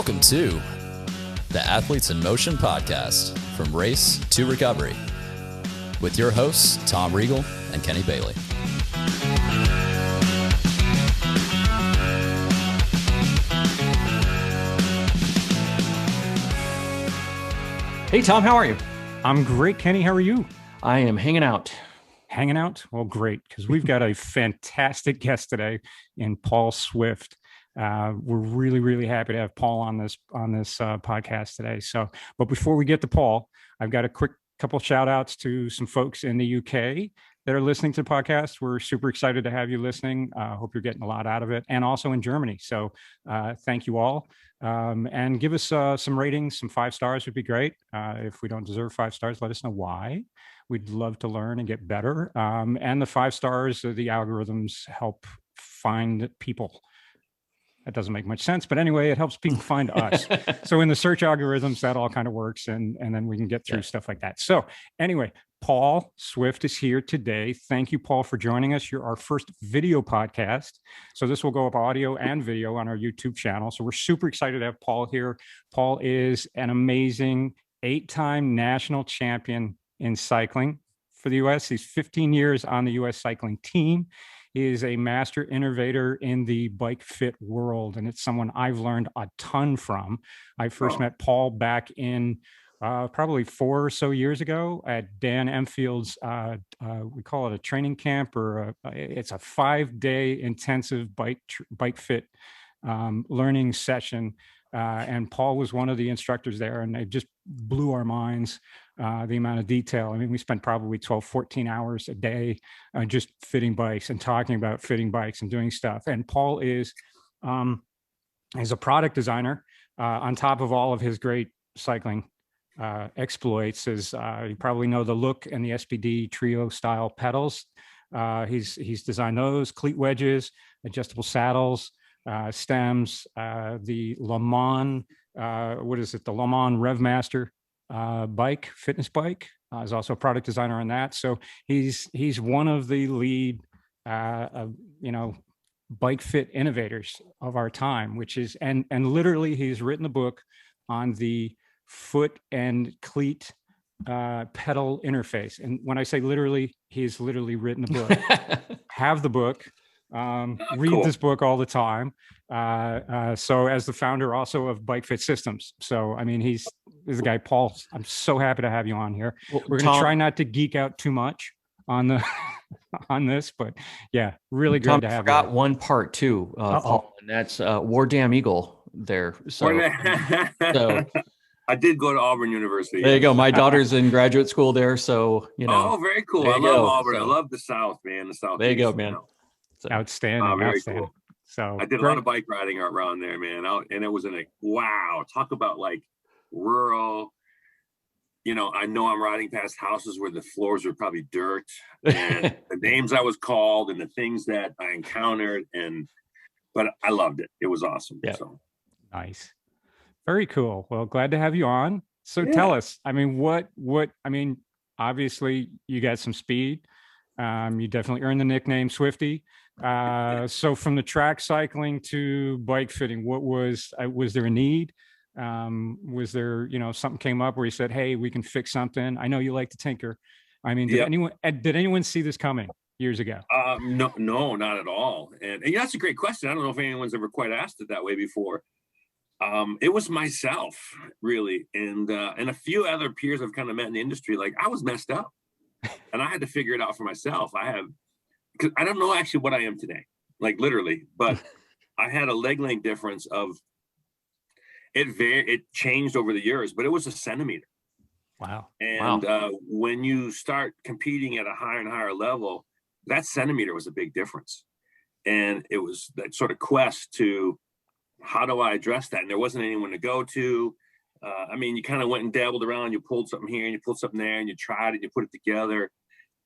Welcome to the Athletes in Motion podcast, from race to recovery, with your hosts, Tom Riegel and Kenny Bailey. Hey, Tom, how are you? I'm great, Kenny. How are you? I am hanging out. Hanging out? Well, great, because we've got a fantastic guest today in Paul Swift. We're really happy to have Paul on this podcast today. So, but before we get to Paul, I've got a quick couple shout outs to some folks in the UK that are listening to the podcast. We're super excited to have you listening. Hope you're getting a lot out of it, and also in Germany. So thank you all. And give us some ratings. Some 5 stars would be great. If we don't deserve 5 stars, let us know why. We'd love to learn and get better. And the 5 stars, the algorithms help find people. That doesn't make much sense, but anyway, it helps people find us. So in the search algorithms, that all kind of works, and then we can get through stuff like that. So anyway, Paul Swift is here today. Thank you, Paul, for joining us. You're our first video podcast. So this will go up audio and video on our YouTube channel. So we're super excited to have Paul here. Paul is an amazing 8-time national champion in cycling for the U.S. He's 15 years on the U.S. cycling team. He is a master innovator in the bike fit world, and it's someone I've learned a ton from. I first met Paul back in probably 4 or so years ago at Dan Emfield's, we call it a training camp, or it's a 5-day intensive bike fit learning session. And Paul was one of the instructors there, and it just blew our minds, the amount of detail. I mean, we spent probably 12, 14 hours a day just fitting bikes and talking about fitting bikes and doing stuff. And Paul is a product designer on top of all of his great cycling exploits. You probably know the Look and the SPD Trio style pedals. He's designed those, cleat wedges, adjustable saddles, stems, the Le Mans, the Le Mans Revmaster fitness bike, is also a product designer on that. So he's one of the lead, bike fit innovators of our time, which is, and literally he's written a book on the foot and cleat pedal interface. And when I say literally, he's literally written the book. Have the book. Read this book all the time. So as the founder also of Bike Fit Systems. So, I mean, he's the guy, Paul. I'm so happy to have you on here. Well, we're going to try not to geek out too much on this, but yeah, really great to have you. I forgot one part too, Paul, and that's War Damn Eagle there. So I did go to Auburn University. There you go. My daughter's in graduate school there. So, Oh, very cool. I love Auburn. So, I love the South, man. The South. There you go, man. So, outstanding. Very outstanding. Cool. So I did a lot of bike riding around there, man. And it was talk about like rural. I know I'm riding past houses where the floors are probably dirt, and the names I was called and the things that I encountered, but I loved it. It was awesome. Yeah. So nice. Very cool. Well, glad to have you on. So tell us, I mean, obviously you got some speed. You definitely earned the nickname Swifty. So from the track cycling to bike fitting, was there a need? Was there, something came up where you said, hey, we can fix something? I know you like to tinker. I mean, did anyone see this coming years ago? No, not at all. And that's a great question. I don't know if anyone's ever quite asked it that way before. It was myself, really, and a few other peers I've kind of met in the industry. Like, I was messed up, and I had to figure it out for myself. Because I don't know actually what I am today, like literally, but I had a leg length difference of it changed over the years, but it was a centimeter. Wow. And when you start competing at a higher and higher level, that centimeter was a big difference, and it was that sort of quest to, how do I address that? And there wasn't anyone to go to. You kind of went and dabbled around. You pulled something here and you pulled something there, and you tried it, you put it together.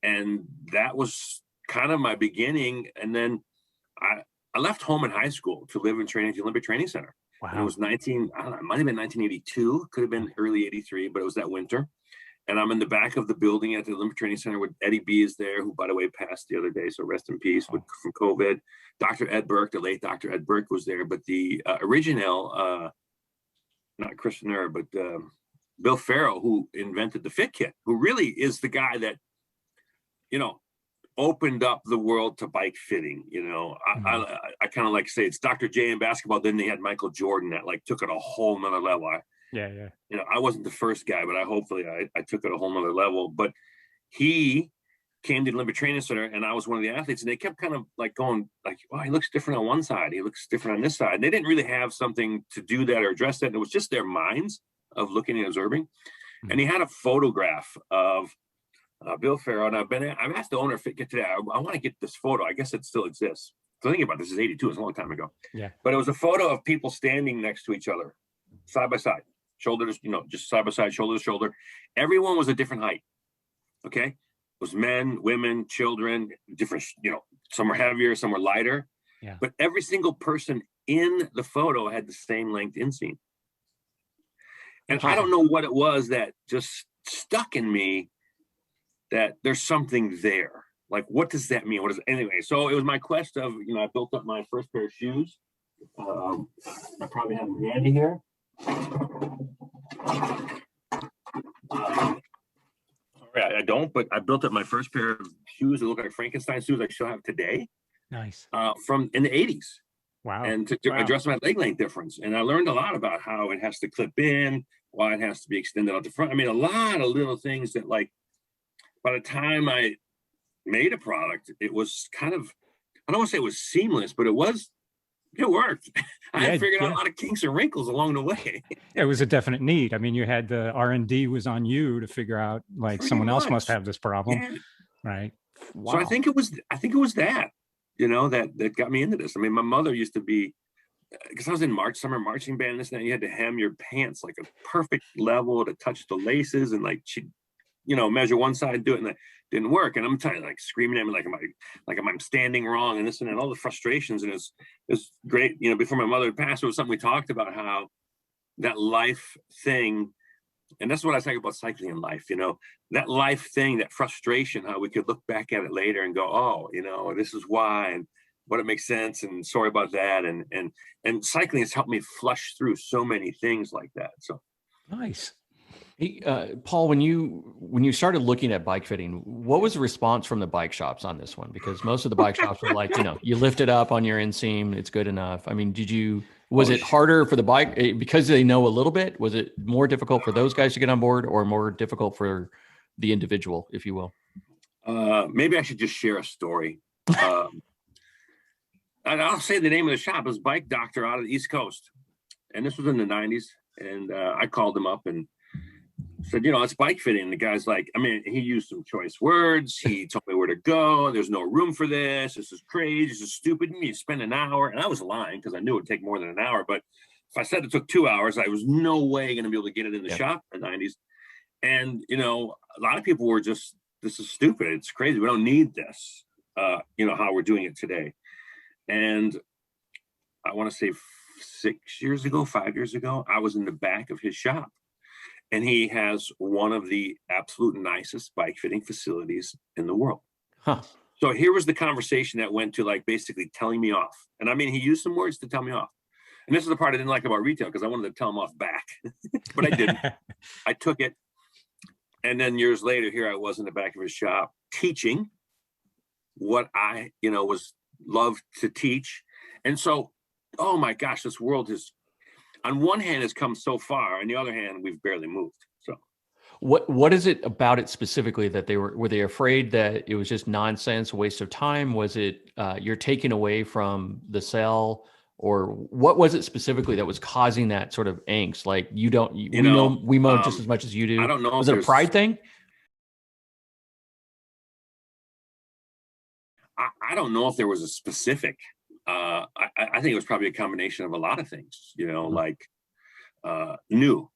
And that was kind of my beginning. And then I left home in high school to live and train at the Olympic Training Center. Wow. And it was it might have been 1982, could have been early 83, but it was that winter. And I'm in the back of the building at the Olympic Training Center with Eddie B is there, who, by the way, passed the other day. So rest in peace from COVID. Dr. Ed Burke, the late Dr. Ed Burke was there. But the original not Chris Nerd, but Bill Farrow, who invented the Fit Kit, who really is the guy that, opened up the world to bike fitting. I kind of like to say it's Dr. J in basketball. Then they had Michael Jordan that like took it a whole nother level. I wasn't the first guy, but I took it a whole nother level. But he came to the Olympic Training Center, and I was one of the athletes, and they kept kind of like going like, "Oh, he looks different on one side. He looks different on this side." And they didn't really have something to do that or address that. And it was just their minds of looking and observing. And he had a photograph of Bill Farrow, and I've asked the owner of Fit Kit today. I want to get this photo. I guess it still exists. So thinking about this is 82. It's a long time ago. Yeah. But it was a photo of people standing next to each other, side by side, shoulders, just side by side, shoulder to shoulder. Everyone was a different height. Okay. It was men, women, children, different, some were heavier, some were lighter. Yeah. But every single person in the photo had the same length inseam. And I don't know what it was that just stuck in me, that there's something there. Like, what does that mean? Anyway, so it was my quest of, I built up my first pair of shoes. I probably have them handy here. I don't, but I built up my first pair of shoes that look like Frankenstein shoes I still have today. Nice. From in the 80s. Wow. And to address my leg length difference. And I learned a lot about how it has to clip in, why it has to be extended out the front. I mean, a lot of little things that, like, by the time I made a product, it was kind of, I don't want to say it was seamless, but it worked. I had figured out a lot of kinks and wrinkles along the way. It was a definite need. I mean, you had the R&D was on you to figure out, like, pretty someone else must have this problem. Yeah. Right. Wow. So I think it was that, that got me into this. I mean, my mother used to be, because I was in summer marching band and this and that, you had to hem your pants like a perfect level to touch the laces, and like she'd, measure one side and do it, and that didn't work. And I'm telling you, like, screaming at me like am I standing wrong and this and all the frustrations. And it's great. Before my mother passed, it was something we talked about, how that life thing, and that's what I talk about cycling in life, that life thing, that frustration, how we could look back at it later and go, oh, this is why, and what it makes sense, and sorry about that. And cycling has helped me flush through so many things like that. So nice. Hey, Paul, when you started looking at bike fitting, what was the response from the bike shops on this one? Because most of the bike shops were like, you lift it up on your inseam, it's good enough. I mean, was it harder for the bike because they know a little bit? Was it more difficult for those guys to get on board, or more difficult for the individual, if you will? Maybe I should just share a story. And I'll say the name of the shop. It was Bike Doctor out of the East Coast. And this was in the 90s. And I called him up and said, it's bike fitting. The guy's like, I mean, he used some choice words. He told me where to go. There's no room for this. This is crazy. This is stupid. You spend an hour. And I was lying because I knew it would take more than an hour. But if I said it took 2 hours, I was no way going to be able to get it in the shop in the 90s. And, a lot of people were just, this is stupid. It's crazy. We don't need this, how we're doing it today. And I want to say 5 years ago, I was in the back of his shop. And he has one of the absolute nicest bike fitting facilities in the world. Huh. So here was the conversation that went to, like, basically telling me off. And I mean, he used some words to tell me off. And this is the part I didn't like about retail, because I wanted to tell him off back, but I didn't. I took it. And then years later, here I was in the back of his shop teaching what I, was loved to teach. And so, oh my gosh, this world has, on one hand, has come so far. On the other hand, we've barely moved. So what is it about it specifically that were they afraid that it was just nonsense, waste of time? Was it you're taking away from the sell, or what was it specifically that was causing that sort of angst? Like, we mow just as much as you do. I don't know. Was it a pride thing? I don't know if there was a specific. I think it was probably a combination of a lot of things, like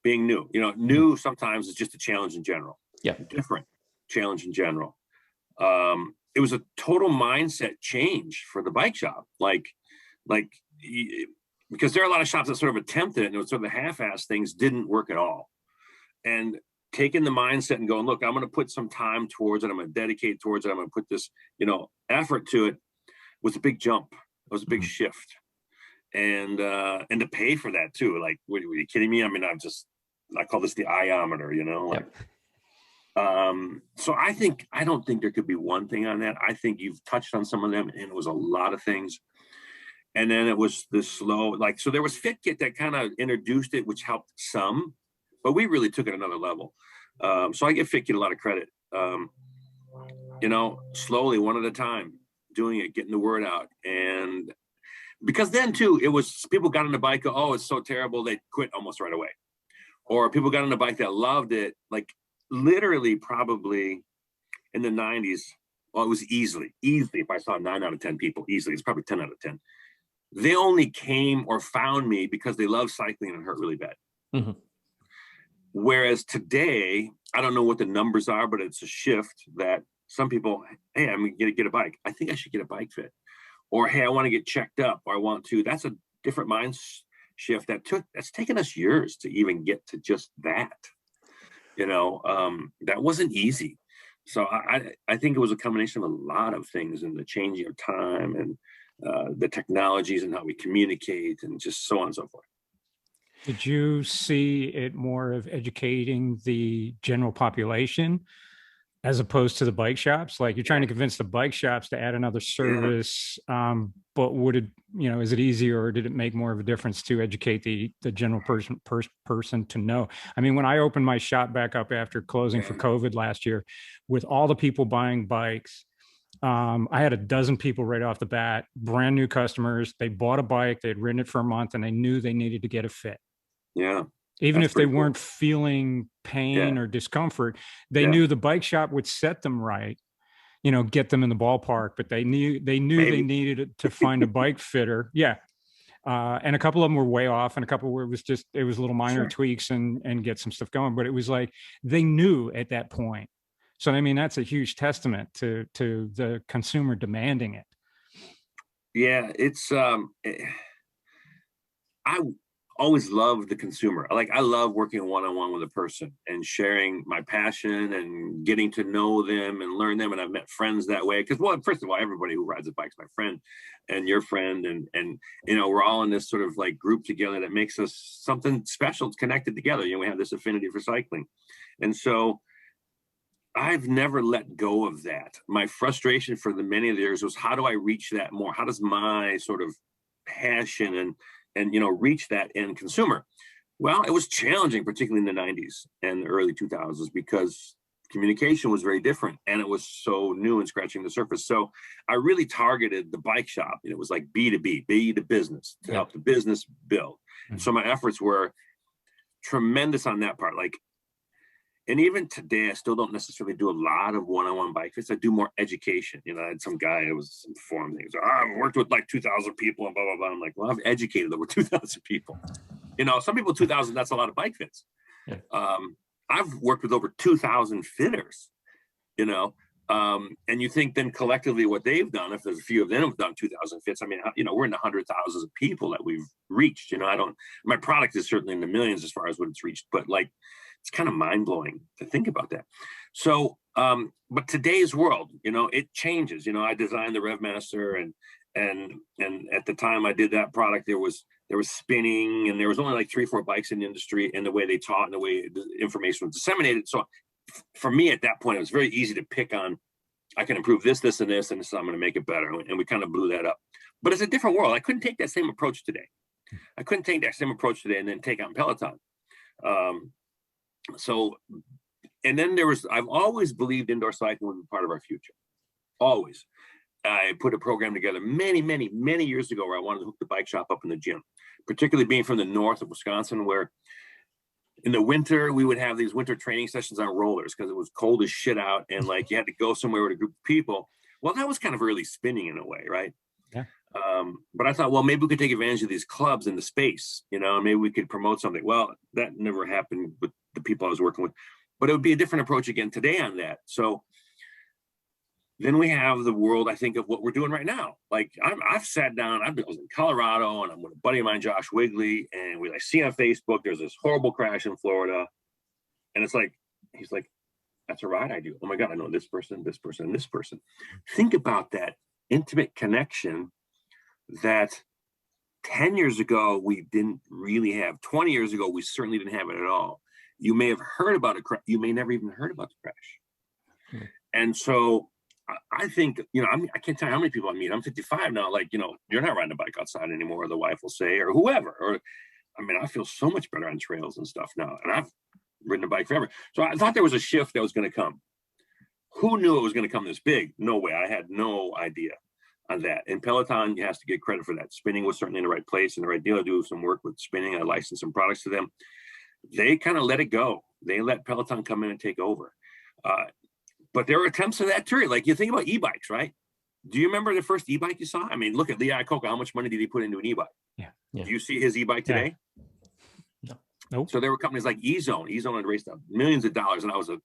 being new. New sometimes is just a challenge in general. Yeah. Different challenge in general. It was a total mindset change for the bike shop. Because there are a lot of shops that sort of attempted it, and it was sort of the half-ass things didn't work at all. And taking the mindset and going, look, I'm going to put some time towards it. I'm going to dedicate towards it. I'm going to put this, effort to it, was a big jump. It was a big shift. and to pay for that too. Like, were you kidding me? I mean, I call this the iometer, like, so I don't think there could be one thing on that. I think you've touched on some of them, and it was a lot of things. And then it was the slow, like, so there was FitKit that kind of introduced it, which helped some, but we really took it another level. So I give FitKit a lot of credit. Slowly, one at a time, doing it, getting the word out. And because then too, it was people got on the bike, oh, it's so terrible, they quit almost right away. Or people got on the bike that loved it, like literally probably in the 90s. Well, it was easily, if I saw 9 out of 10 people, easily, it's probably 10 out of 10. They only came or found me because they love cycling and hurt really bad. Mm-hmm. Whereas today, I don't know what the numbers are, but it's a shift that some people, hey, I'm going to get a bike. I think I should get a bike fit. Or, hey, I want to get checked up, or I want to. That's a different mind shift that's taken us years to even get to just that. That wasn't easy. So I think it was a combination of a lot of things, and the changing of time and the technologies and how we communicate and just so on and so forth. Did you see it more of educating the general population as opposed to the bike shops? Like, you're trying to convince the bike shops to add another service, but would it, is it easier, or did it make more of a difference to educate the general person to know? I mean, when I opened my shop back up after closing for COVID last year, with all the people buying bikes, I had a dozen people right off the bat, brand new customers. They bought a bike, they had ridden it for a month, and they knew they needed to get a fit. Yeah. Even if they weren't feeling pain or discomfort, they knew the bike shop would set them right, get them in the ballpark, but they knew they needed to find a bike fitter. Yeah. And a couple of them were way off, and a couple where it was little minor tweaks and get some stuff going. But it was like, they knew at that point. So, I mean, that's a huge testament to the consumer demanding it. Yeah. It's, I always loved the consumer. Like, I love working one-on-one with a person and sharing my passion and getting to know them and learn them. And I've met friends that way. Because, well, first of all, everybody who rides a bike is my friend and your friend. And we're all in this sort of like group together that makes us something special. It's connected together. We have this affinity for cycling. And so I've never let go of that. My frustration for the many of the years was, how do I reach that more? How does my sort of passion and reach that end consumer? Well, it was challenging, particularly in the 90s and the early 2000s, because communication was very different and it was so new and scratching the surface. So I really targeted the bike shop, and it was like B2B, B to business, to help the business build. Mm-hmm. So my efforts were tremendous on that part. And even today, I still don't necessarily do a lot of one-on-one bike fits. I do more education. I had some guy, it was some forum things. I've worked with like 2,000 people and blah, blah, blah. I'm like, well, I've educated over 2,000 people. Some people, 2,000, that's a lot of bike fits. Yeah. I've worked with over 2,000 fitters, and you think then collectively what they've done, if there's a few of them have done 2,000 fits, I mean, we're in the hundred thousands of people that we've reached. My product is certainly in the millions as far as what it's reached, but like, it's kind of mind-blowing to think about that. So, but today's world, it changes. I designed the RevMaster, and at the time I did that product, there was spinning, and there was only like 3-4 bikes in the industry, and the way they taught and the way the information was disseminated. So for me at that point, it was very easy to pick on, I can improve this, this, and this, and so I'm going to make it better. And we kind of blew that up. But it's a different world. I couldn't take that same approach today. And then take on Peloton. So, and then I've always believed indoor cycling would be part of our future. Always. I put a program together many, many, many years ago where I wanted to hook the bike shop up in the gym, particularly being from the north of Wisconsin, where in the winter, we would have these winter training sessions on rollers because it was cold as shit out. And like, you had to go somewhere with a group of people. Well, that was kind of early spinning in a way, right? Yeah. But I thought, well, maybe we could take advantage of these clubs in the space, maybe we could promote something. Well, that never happened with the people I was working with, but it would be a different approach again today on that. So then we have the world, I think, of what we're doing right now. Like, I've sat down, I was in Colorado, and I'm with a buddy of mine, Josh Wigley, and I see on Facebook, there's this horrible crash in Florida. And it's like, he's like, that's a ride I do. Oh my God, I know this person, this person, and this person. Think about that intimate connection that 10 years ago, we didn't really have. 20 years ago, we certainly didn't have it at all. You may have heard about a crash. You may never even heard about the crash. And so I think, I can't tell you how many people I meet. I'm 55 now. Like, you're not riding a bike outside anymore, the wife will say, or whoever. Or, I feel so much better on trails and stuff now. And I've ridden a bike forever. So I thought there was a shift that was going to come. Who knew it was going to come this big? No way. I had no idea on that. And Peloton has to get credit for that. Spinning was certainly in the right place and the right deal. I do some work with spinning. I licensed some products to them. They kind of let it go. They let Peloton come in and take over. But there were attempts of that too. Like, you think about e-bikes, right? Do you remember the first e-bike you saw? Look at Lee Iacocca. How much money did he put into an e-bike? Yeah. Do you see his e-bike today? No. Nope. So there were companies like E-Zone. E-Zone had raised up millions of dollars, and I was a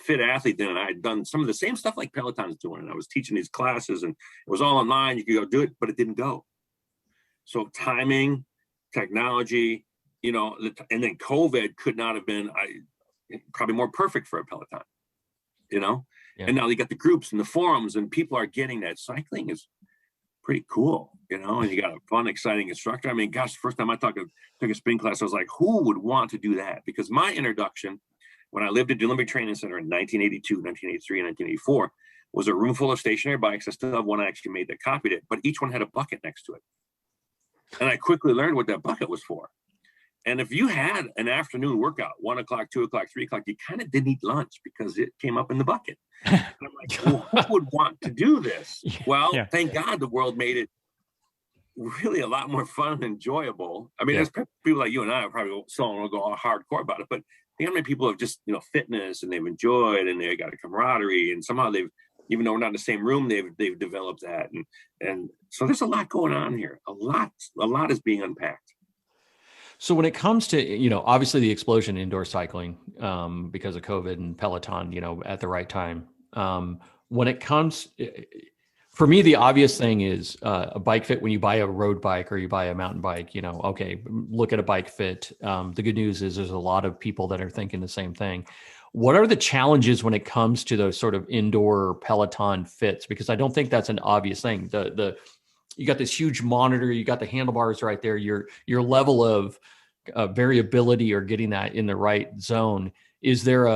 fit athlete then, and I had done some of the same stuff like Peloton's doing. And I was teaching these classes, and it was all online. You could go do it, but it didn't go. So timing, technology, and then COVID could not have been probably more perfect for a Peloton, Yeah. And now you got the groups and the forums, and people are getting that cycling is pretty cool, and you got a fun, exciting instructor. Gosh, the first time I took a spin class, I was like, who would want to do that? Because my introduction, when I lived at the Olympic Training Center in 1982, 1983, and 1984, was a room full of stationary bikes. I still have one I actually made that copied it, but each one had a bucket next to it. And I quickly learned what that bucket was for. And if you had an afternoon workout, 1 o'clock, 2 o'clock, 3 o'clock, you kind of didn't eat lunch because it came up in the bucket. And I'm like, well, who would want to do this? Well, thank God the world made it really a lot more fun and enjoyable. There's people like you and I are probably still want to go all hardcore about it, but think how many people have just, fitness, and they've enjoyed, and they got a camaraderie, and somehow they've, even though we're not in the same room, they've developed that. And so there's a lot going on here. A lot is being unpacked. So when it comes to, obviously the explosion in indoor cycling because of COVID and Peloton, at the right time. When it comes, for me, the obvious thing is a bike fit. When you buy a road bike or you buy a mountain bike, okay, look at a bike fit. The good news is there's a lot of people that are thinking the same thing. What are the challenges when it comes to those sort of indoor Peloton fits? Because I don't think that's an obvious thing. You got this huge monitor, you got the handlebars right there. Your level of variability or getting that in the right zone. Is there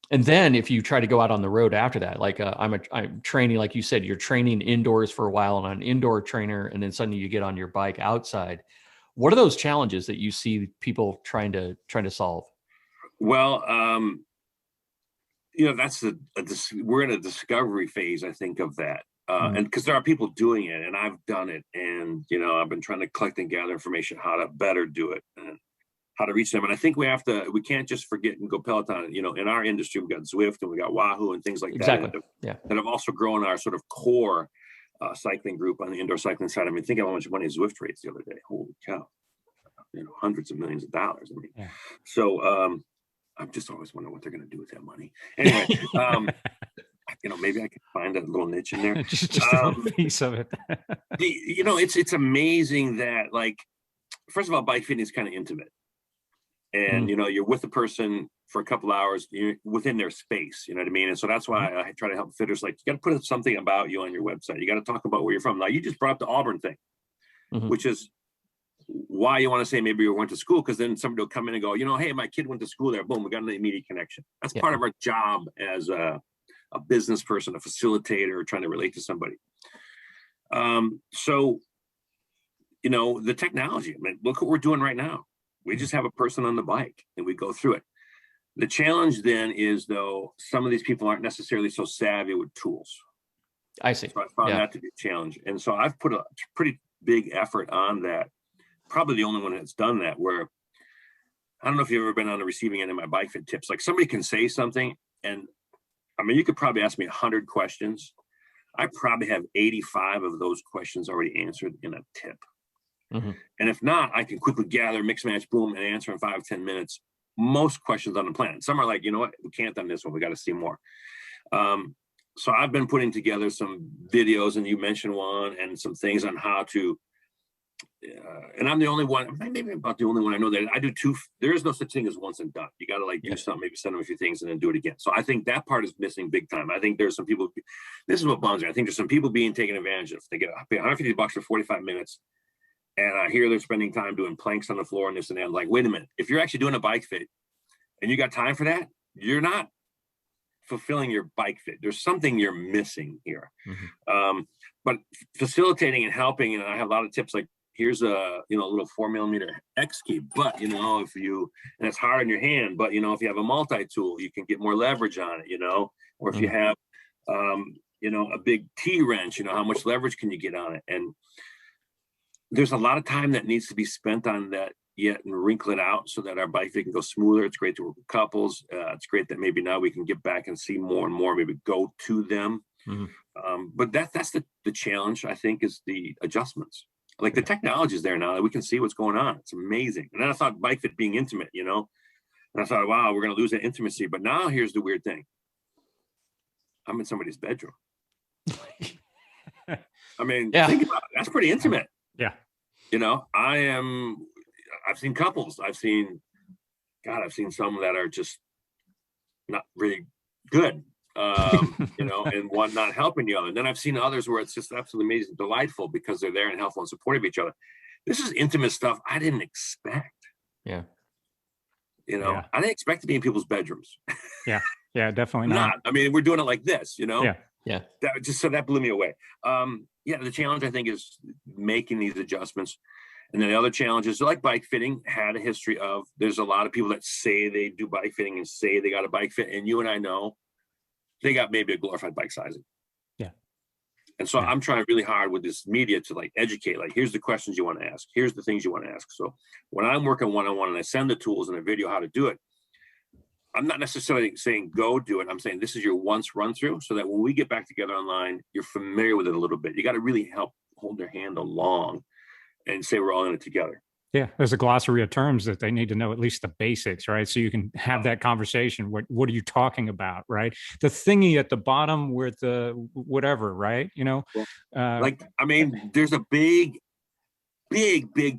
and then if you try to go out on the road after that, like I'm training, like you said, you're training indoors for a while on an indoor trainer, and then suddenly you get on your bike outside. What are those challenges that you see people trying to solve? Well, that's we're in a discovery phase, I think, of that. And because there are people doing it, and I've done it, and I've been trying to collect and gather information how to better do it and how to reach them. And I think we can't just forget and go Peloton. In our industry, we got Zwift and we got Wahoo and things like that. That have also grown our sort of core cycling group on the indoor cycling side. Think of how much money Zwift raised the other day. Holy cow! Hundreds of millions of dollars. So I'm just always wondering what they're going to do with that money. Anyway. Maybe I could find a little niche in there. just a little piece of it. It's amazing that, like, first of all, bike fitting is kind of intimate. And, you're with the person for a couple hours, you're within their space, you know what I mean? And so that's why I try to help fitters. Like, you got to put something about you on your website. You got to talk about where you're from. Now, you just brought up the Auburn thing, which is why you want to say maybe you went to school, because then somebody will come in and go, hey, my kid went to school there. Boom, we got an immediate connection. That's part of our job as a business person, a facilitator, trying to relate to somebody. So, the technology, look what we're doing right now. We just have a person on the bike and we go through it. The challenge then is, though, some of these people aren't necessarily so savvy with tools. I see. So I found that to be a challenge. And so I've put a pretty big effort on that. Probably the only one that's done that, where I don't know if you've ever been on the receiving end of my bike fit tips. Like, somebody can say something, and you could probably ask me 100 questions. I probably have 85 of those questions already answered in a tip. And if not, I can quickly gather, mix, match, boom, and answer in 5-10 minutes most questions on the planet. Some are like, you know what, we can't on this one. We got to see more. So I've been putting together some videos, and you mentioned one, and some things on how to, and I'm the only one, maybe about the only one I know that I do two. There is no such thing as once and done. You got to do something, maybe send them a few things and then do it again. So I think that part is missing big time. I think there's some people, this is what bums me. I think there's some people being taken advantage of. They get $150 for 45 minutes. And I hear they're spending time doing planks on the floor and this and that. I'm like, wait a minute. If you're actually doing a bike fit and you got time for that, you're not fulfilling your bike fit. There's something you're missing here. But facilitating and helping, and I have a lot of tips like, here's a little 4mm X key, but if you, and it's hard on your hand, but if you have a multi-tool, you can get more leverage on it, or if you have a big T wrench, how much leverage can you get on it? And there's a lot of time that needs to be spent on that yet and wrinkle it out so that our bike fit can go smoother. It's great to work with couples. It's great that maybe now we can get back and see more and more, maybe go to them. But that's the challenge, I think, is the adjustments. Like the technology is there now that we can see what's going on. It's amazing. And then I thought bike fit being intimate, and I thought, wow, we're going to lose that intimacy. But now here's the weird thing. I'm in somebody's bedroom. I mean, think about it. That's pretty intimate. Yeah. I've seen couples. I've seen some that are just not really good. And one not helping the other. And then I've seen others where it's just absolutely amazing, delightful because they're there and helpful and supportive of each other. This is intimate stuff I didn't expect. Yeah. I didn't expect to be in people's bedrooms. Yeah, definitely not. I mean, we're doing it like this, Yeah. That blew me away. The challenge I think is making these adjustments. And then the other challenges, like bike fitting, had a history of, there's a lot of people that say they do bike fitting and say they got a bike fit. And you and I know they got maybe a glorified bike sizing. Yeah. And so I'm trying really hard with this media to educate, here's the questions you want to ask. Here's the things you want to ask. So when I'm working one-on-one and I send the tools and a video how to do it, I'm not necessarily saying go do it. I'm saying this is your once run through so that when we get back together online, you're familiar with it a little bit. You got to really help hold their hand along and say we're all in it together. Yeah, there's a glossary of terms that they need to know, at least the basics, right? So you can have that conversation. What are you talking about, right? The thingy at the bottom with the whatever, right? There's a big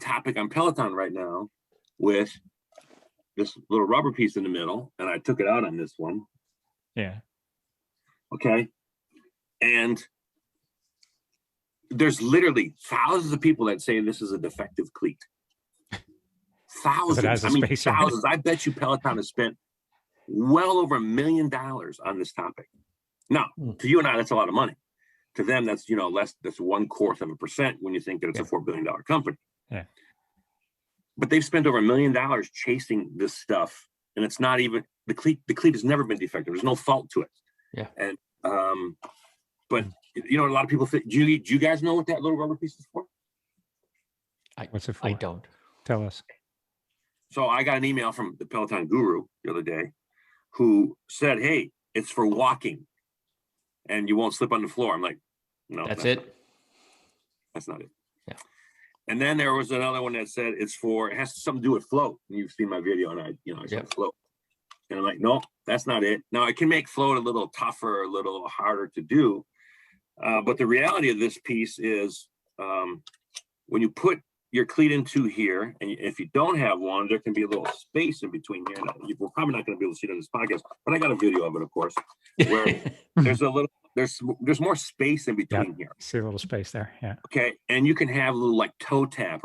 topic on Peloton right now with this little rubber piece in the middle, and I took it out on this one. Yeah. Okay. And there's literally thousands of people that say this is a defective cleat. Thousands. Thousands. I bet you Peloton has spent well over $1 million on this topic. Now, to you and I, that's a lot of money. To them, that's less. That's 0.25% when you think that it's a $4 billion company. Yeah. But they've spent over $1 million chasing this stuff, and it's not even the cleat. The cleat has never been defective. There's no fault to it. Yeah. And but a lot of people think. Do you guys know what that little rubber piece is for? What's it for? I don't. Tell us. So I got an email from the Peloton guru the other day who said, hey, it's for walking and you won't slip on the floor. I'm like, no, that's it. That's not it. Yeah. And then there was another one that said it has something to do with float. And you've seen my video and I said float. And I'm like, no, that's not it. Now it can make float a little tougher, a little harder to do. But the reality of this piece is when you put your cleat into here, and if you don't have one, there can be a little space in between here. Now, we're probably not going to be able to see it on this podcast, but I got a video of it, of course, where there's more space in between here. See a little space there, yeah. Okay, and you can have a little toe tap,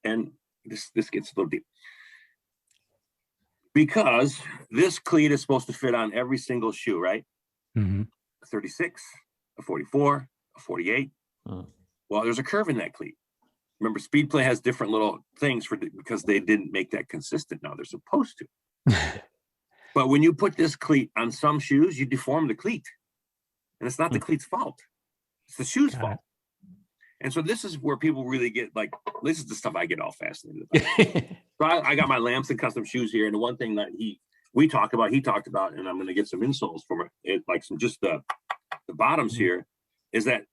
and this gets a little deep because this cleat is supposed to fit on every single shoe, right? Mm-hmm. A 36, a 44, a 48. Well, there's a curve in that cleat. Remember, Speedplay has different little things because they didn't make that consistent. Now they're supposed to. But when you put this cleat on some shoes, you deform the cleat. And it's not the cleat's fault. It's the shoe's fault. And so this is where people really get this is the stuff I get all fascinated about. So I got my Lamson custom shoes here. And the one thing that he talked about, and I'm going to get some insoles from it, like some just the bottoms here, is that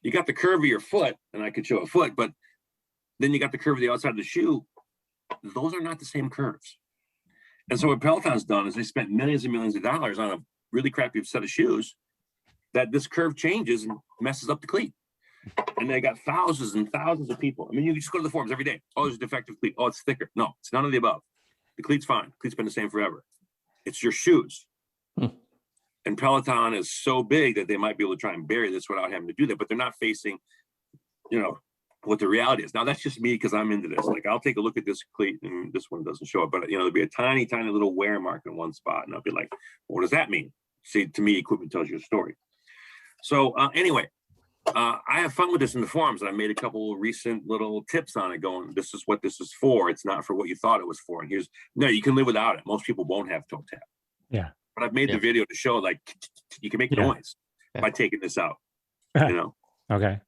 you got the curve of your foot, and I could show a foot, but then you got the curve of the outside of the shoe. Those are not the same curves. And so what Peloton's done is they spent millions and millions of dollars on a really crappy set of shoes that this curve changes and messes up the cleat. And they got thousands and thousands of people. I mean, you just go to the forums every day. Oh, there's a defective cleat. Oh, it's thicker. No, it's none of the above. The cleat's fine. The cleat's been the same forever. It's your shoes. And Peloton is so big that they might be able to try and bury this without having to do that, but they're not facing, what the reality is. Now that's just me because I'm into this. Like I'll take a look at this cleat and this one doesn't show it, but there'll be a tiny, tiny little wear mark in one spot. And I'll be like, what does that mean? See, to me, equipment tells you a story. So anyway, I have fun with this in the forums, and I made a couple recent little tips on it going, this is what this is for. It's not for what you thought it was for. And no, you can live without it. Most people won't have toe tap. Yeah. But I've made the video to show like you can make noise by taking this out, Okay.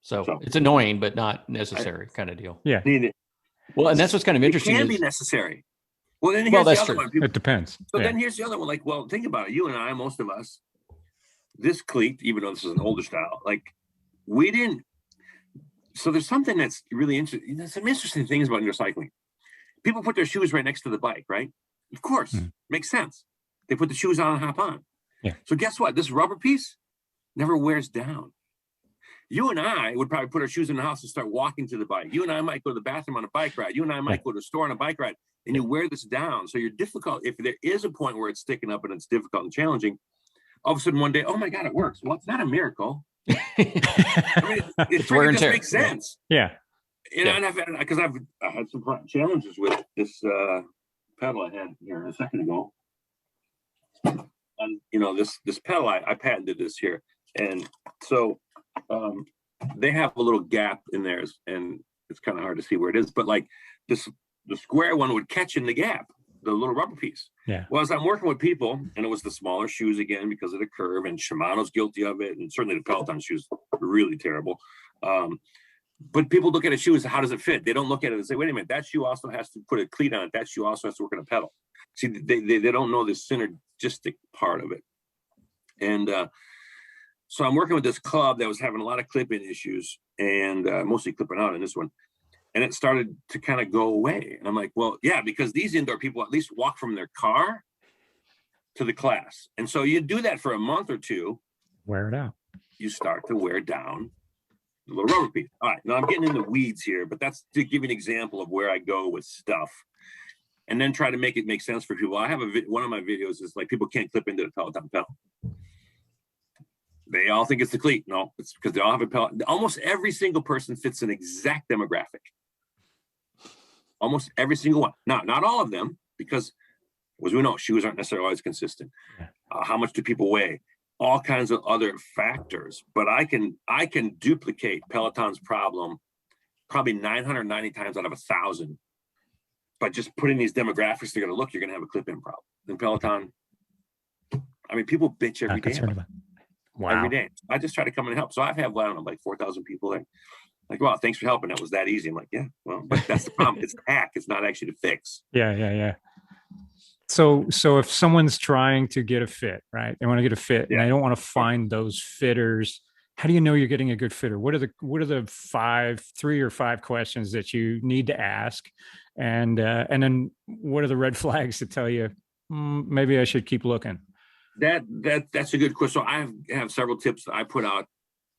So it's annoying, but not necessary kind of deal. Yeah. Well, and that's what's kind of interesting. It can be necessary. Well, then here's the other one. It depends. So then here's the other one. Like, well, think about it. You and I, most of us, this cleat, even though this is an older style, like we didn't. So there's something that's really interesting. There's some interesting things about cycling. People put their shoes right next to the bike, right? Of course, makes sense. They put the shoes on and hop on. Yeah. So guess what? This rubber piece never wears down. You and I would probably put our shoes in the house and start walking to the bike. You and I might go to the bathroom on a bike ride. You and I might go to a store on a bike ride, and you wear this down. So you're difficult. If there is a point where it's sticking up and it's difficult and challenging, all of a sudden one day, oh my God, it works. Well, it's not a miracle. I mean, it's wear and tear. Makes sense. Yeah. And I've had some challenges with this pedal I had here a second ago. And this pedal, I patented this here. And so they have a little gap in theirs, and it's kind of hard to see where it is, but like the square one would catch in the gap, the little rubber piece. Yeah. Well, as I'm working with people, and it was the smaller shoes again because of the curve, and Shimano's guilty of it, and certainly the Peloton shoes are really terrible. But people look at a shoe as how does it fit? They don't look at it and say, wait a minute, that shoe also has to put a cleat on it. That shoe also has to work on a pedal. See, they don't know the synergistic part of it. And so I'm working with this club that was having a lot of clip-in issues, and mostly clipping out in this one. And it started to kind of go away. And I'm like, well, yeah, because these indoor people at least walk from their car to the class. And so you do that for a month or two. Wear it out. You start to wear down the little rubber piece. All right, now I'm getting in the weeds here, but that's to give you an example of where I go with stuff. And then try to make it make sense for people. I have one of my videos is like people can't clip into the Peloton pedal. They all think it's the cleat. No, it's because they all have a Peloton. Almost every single person fits an exact demographic. Almost every single one. Now, not all of them, because as we know, shoes aren't necessarily always consistent. How much do people weigh? All kinds of other factors. But I can duplicate Peloton's problem probably 990 times out of 1,000. But just putting these demographics together, look, you're going to have a clip-in problem. In Peloton, I mean, people bitch every day. Wow. Every day. I just try to come in and help. So I've had, I don't know, like 4,000 people there. Like, wow, thanks for helping. It was that easy. I'm like, yeah, well, but that's the problem. It's a hack. It's not actually to fix. Yeah. So if someone's trying to get a fit, right? They want to get a fit and they don't want to find those fitters. How do you know you're getting a good fitter? What are the 3 or 5 questions that you need to ask? And then what are the red flags to tell you, maybe I should keep looking? That's a good question. So I have several tips that I put out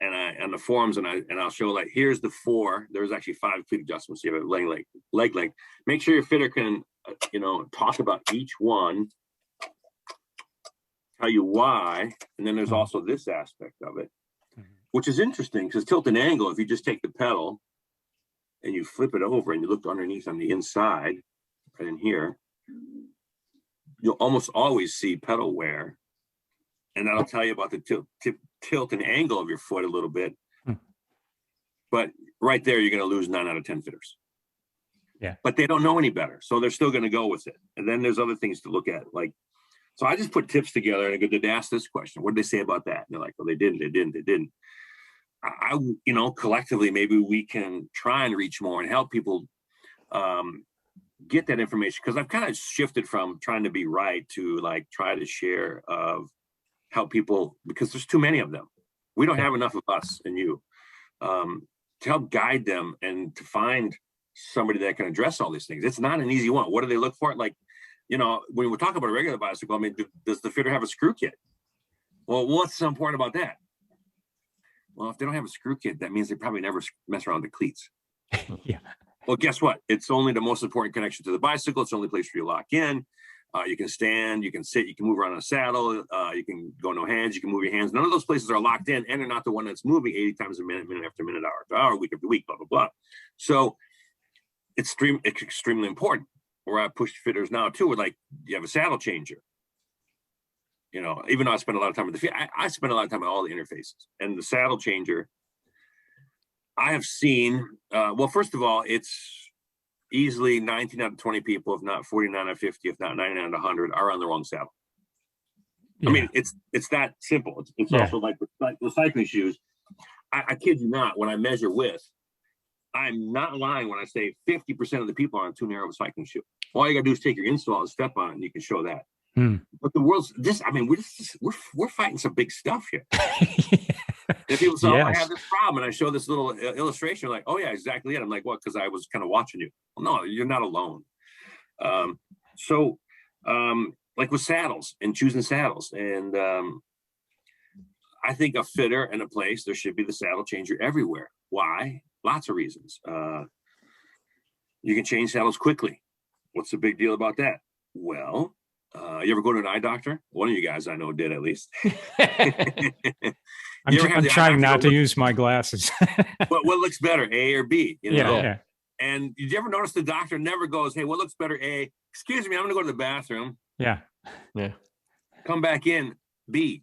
on the forums, and I'll show, like, here's the 4. There's actually 5 cleat adjustments. You have a leg length. Make sure your fitter can talk about each one, tell you why, and then there's also this aspect of it, which is interesting because tilt and angle. If you just take the pedal and you flip it over and you look underneath on the inside, right in here, you'll almost always see pedal wear. And that'll tell you about the tilt and angle of your foot a little bit. But right there, you're going to lose 9 out of 10 fitters. Yeah. But they don't know any better. So they're still going to go with it. And then there's other things to look at. Like, so I just put tips together and I go, did they ask this question? What did they say about that? And they're like, well, they didn't. I collectively, maybe we can try and reach more and help people get that information. Because I've kind of shifted from trying to be right to like try to share of help people, because there's too many of them. We don't have enough of us and you to help guide them and to find somebody that can address all these things. It's not an easy one. What do they look for? Like, when we talk about a regular bicycle, I mean, does the fitter have a screw kit? Well, what's so important about that? Well, if they don't have a screw kit, that means they probably never mess around with the cleats. Yeah. Well, guess what? It's only the most important connection to the bicycle. It's the only place where you lock in. You can stand, you can sit, you can move around on a saddle, you can go no hands, you can move your hands. None of those places are locked in, and they're not the one that's moving 80 times a minute, minute after minute, hour after hour, week after week, blah, blah, blah. So it's extremely important. Where I push fitters now too, with like, you have a saddle changer. You know, even though I spend a lot of time with the feet, I spend a lot of time with all the interfaces. And the saddle changer, I have seen, well, first of all, it's easily 19 out of 20 people, if not 49 out of 50, if not 99 out of 100, are on the wrong saddle. Yeah. I mean, it's that simple. It's also like with cycling shoes. I kid you not, when I measure width, I'm not lying when I say 50% of the people are on too narrow of a cycling shoe. All you gotta do is take your insole and step on it, and you can show that. But the world's we're fighting some big stuff here. And people say, I have this problem, and I show this little illustration, like, oh yeah, exactly it. I'm like, what? Because I was kind of watching you. Well, no, you're not alone. Like with saddles and choosing saddles, and I think a fitter and a place, there should be the saddle changer everywhere. Why? Lots of reasons. You can change saddles quickly. What's the big deal about that? Well, you ever go to an eye doctor? One of you guys I know did, at least. I'm trying not to use my glasses. But what looks better, A or B? You know? Yeah. And did you ever notice the doctor never goes, hey, what looks better, A? Excuse me, I'm going to go to the bathroom. Yeah. Come back in, B.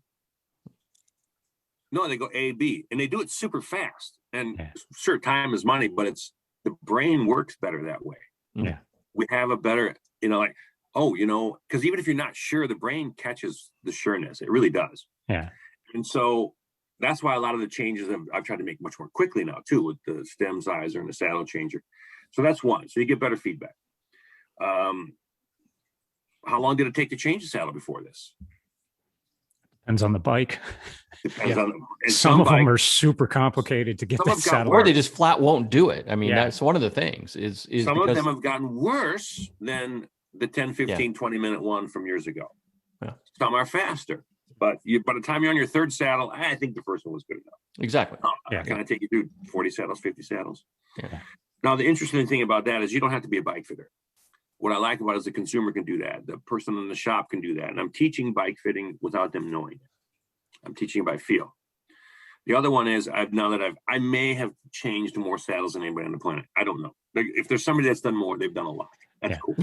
No, they go A, B. And they do it super fast. And sure, time is money, but the brain works better that way. Yeah. We have a better, like, because even if you're not sure, the brain catches the sureness. It really does. Yeah. And so that's why a lot of the changes I've tried to make much more quickly now, too, with the stem sizer and the saddle changer. So that's one. So you get better feedback. How long did it take to change the saddle before this? Depends on the bike. Depends on some of them are super complicated to get that saddle. Or they just flat won't do it. I mean, that's one of the things is some of them have gotten worse than the 10, 15, 20-minute one from years ago. Yeah. Some are faster, but by the time you're on your third saddle, I think the first one was good enough. Exactly. Can I take you through 40 saddles, 50 saddles? Yeah. Now, the interesting thing about that is you don't have to be a bike fitter. What I like about it is the consumer can do that. The person in the shop can do that. And I'm teaching bike fitting without them knowing it. I'm teaching by feel. The other one is I may have changed more saddles than anybody on the planet. I don't know. If there's somebody that's done more, they've done a lot. That's cool.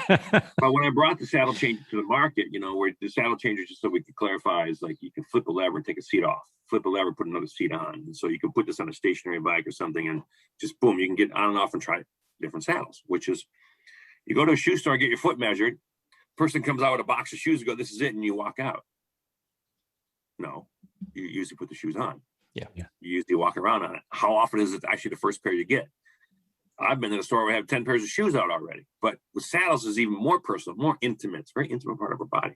But when I brought the saddle changer to the market, where the saddle changer, just so we could clarify, is like you can flip a lever and take a seat off, flip a lever, put another seat on. And so you can put this on a stationary bike or something and just boom, you can get on and off and try different saddles, which is you go to a shoe store, get your foot measured. Person comes out with a box of shoes and go, this is it. And you walk out. No, you usually put the shoes on. Yeah. You usually walk around on it. How often is it actually the first pair you get? I've been in a store where I have 10 pairs of shoes out already. But with saddles, is even more personal, more intimate. It's a very intimate part of our body.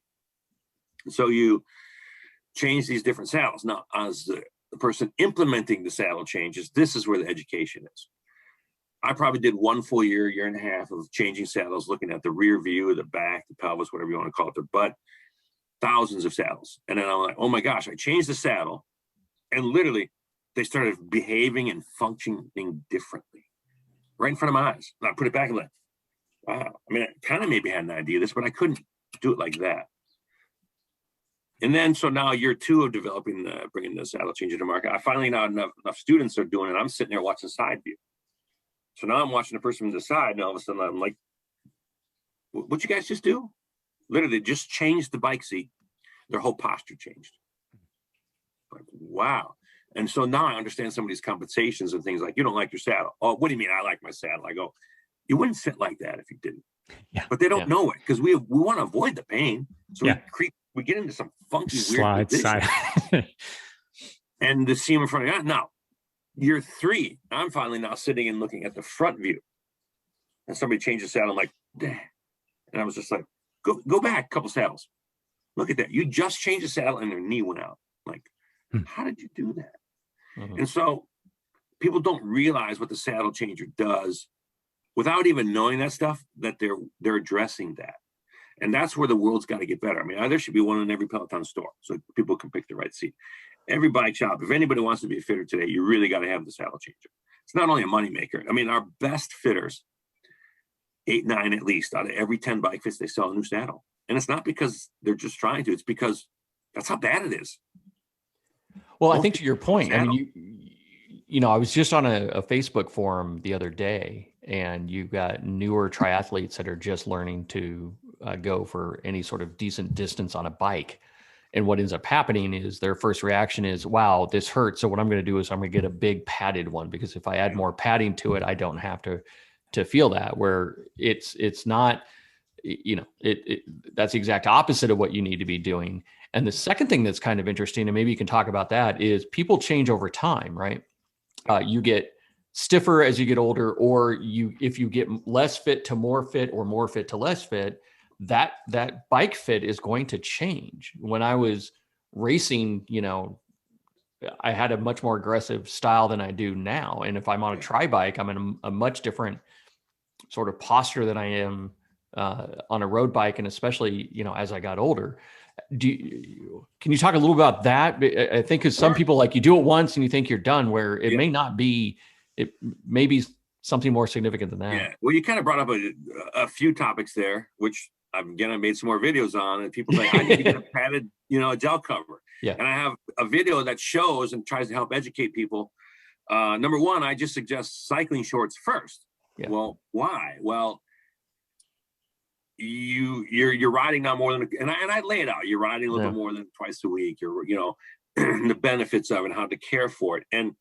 And so you change these different saddles. Now, as the person implementing the saddle changes, this is where the education is. I probably did one full year and a half of changing saddles, looking at the rear view, the back, the pelvis, whatever you want to call it, the butt, thousands of saddles. And then I'm like, oh my gosh, I changed the saddle. And literally, they started behaving and functioning differently right in front of my eyes. And I put it back and like, wow. I mean, I kind of maybe had an idea of this, but I couldn't do it like that. And then, so now year 2 of developing, bringing the saddle changer to market, I finally now enough students are doing it. I'm sitting there watching side view. So now I'm watching the person from the side, and all of a sudden I'm like, what'd you guys just do? Literally just changed the bike seat. Their whole posture changed. Like, wow. And so now I understand some of these compensations and things like, you don't like your saddle. Oh, what do you mean I like my saddle? I go, you wouldn't sit like that if you didn't. Yeah. But they don't know it because we want to avoid the pain. So we get into some funky, weird position. And the seam in front of you. Now, year 3, I'm finally now sitting and looking at the front view. And somebody changed the saddle. I'm like, damn. And I was just like, go back a couple saddles. Look at that. You just changed the saddle and their knee went out. Like, how did you do that? Mm-hmm. And so people don't realize what the saddle changer does without even knowing that stuff, that they're addressing that. And that's where the world's got to get better. I mean, there should be one in every Peloton store so people can pick the right seat. Every bike shop, if anybody wants to be a fitter today, you really got to have the saddle changer. It's not only a moneymaker. I mean, our best fitters 8, 9 at least out of every 10 bike fits, they sell a new saddle. And it's not because they're just trying to, it's because that's how bad it is. Well, I think to your point, I mean, you know, I was just on a Facebook forum the other day, and you've got newer triathletes that are just learning to go for any sort of decent distance on a bike. And what ends up happening is their first reaction is, wow, this hurts. So what I'm going to do is I'm going to get a big padded one, because if I add more padding to it, I don't have to feel that, where it's not, you know, that's the exact opposite of what you need to be doing. And the second thing that's kind of interesting, and maybe you can talk about that, is people change over time, right? You get stiffer as you get older, or if you get less fit to more fit, or more fit to less fit, that bike fit is going to change. When I was racing, you know, I had a much more aggressive style than I do now. And if I'm on a tri bike, I'm in a much different sort of posture than I am on a road bike. And especially, you know, as I got older. Can you talk a little about that? I think because some people, like, you do it once and you think you're done, where it may not be. It may be something more significant than that. Yeah. Well, you kind of brought up a few topics there, which I made some more videos on, and people say, I need to get a padded, you know, a gel cover. Yeah. And I have a video that shows and tries to help educate people. Number one, I just suggest cycling shorts first. Yeah. Well, why? Well, you're riding now more than, and I lay it out. You're riding a little bit more than twice a week. You're, you know, the benefits of it, and how to care for it. And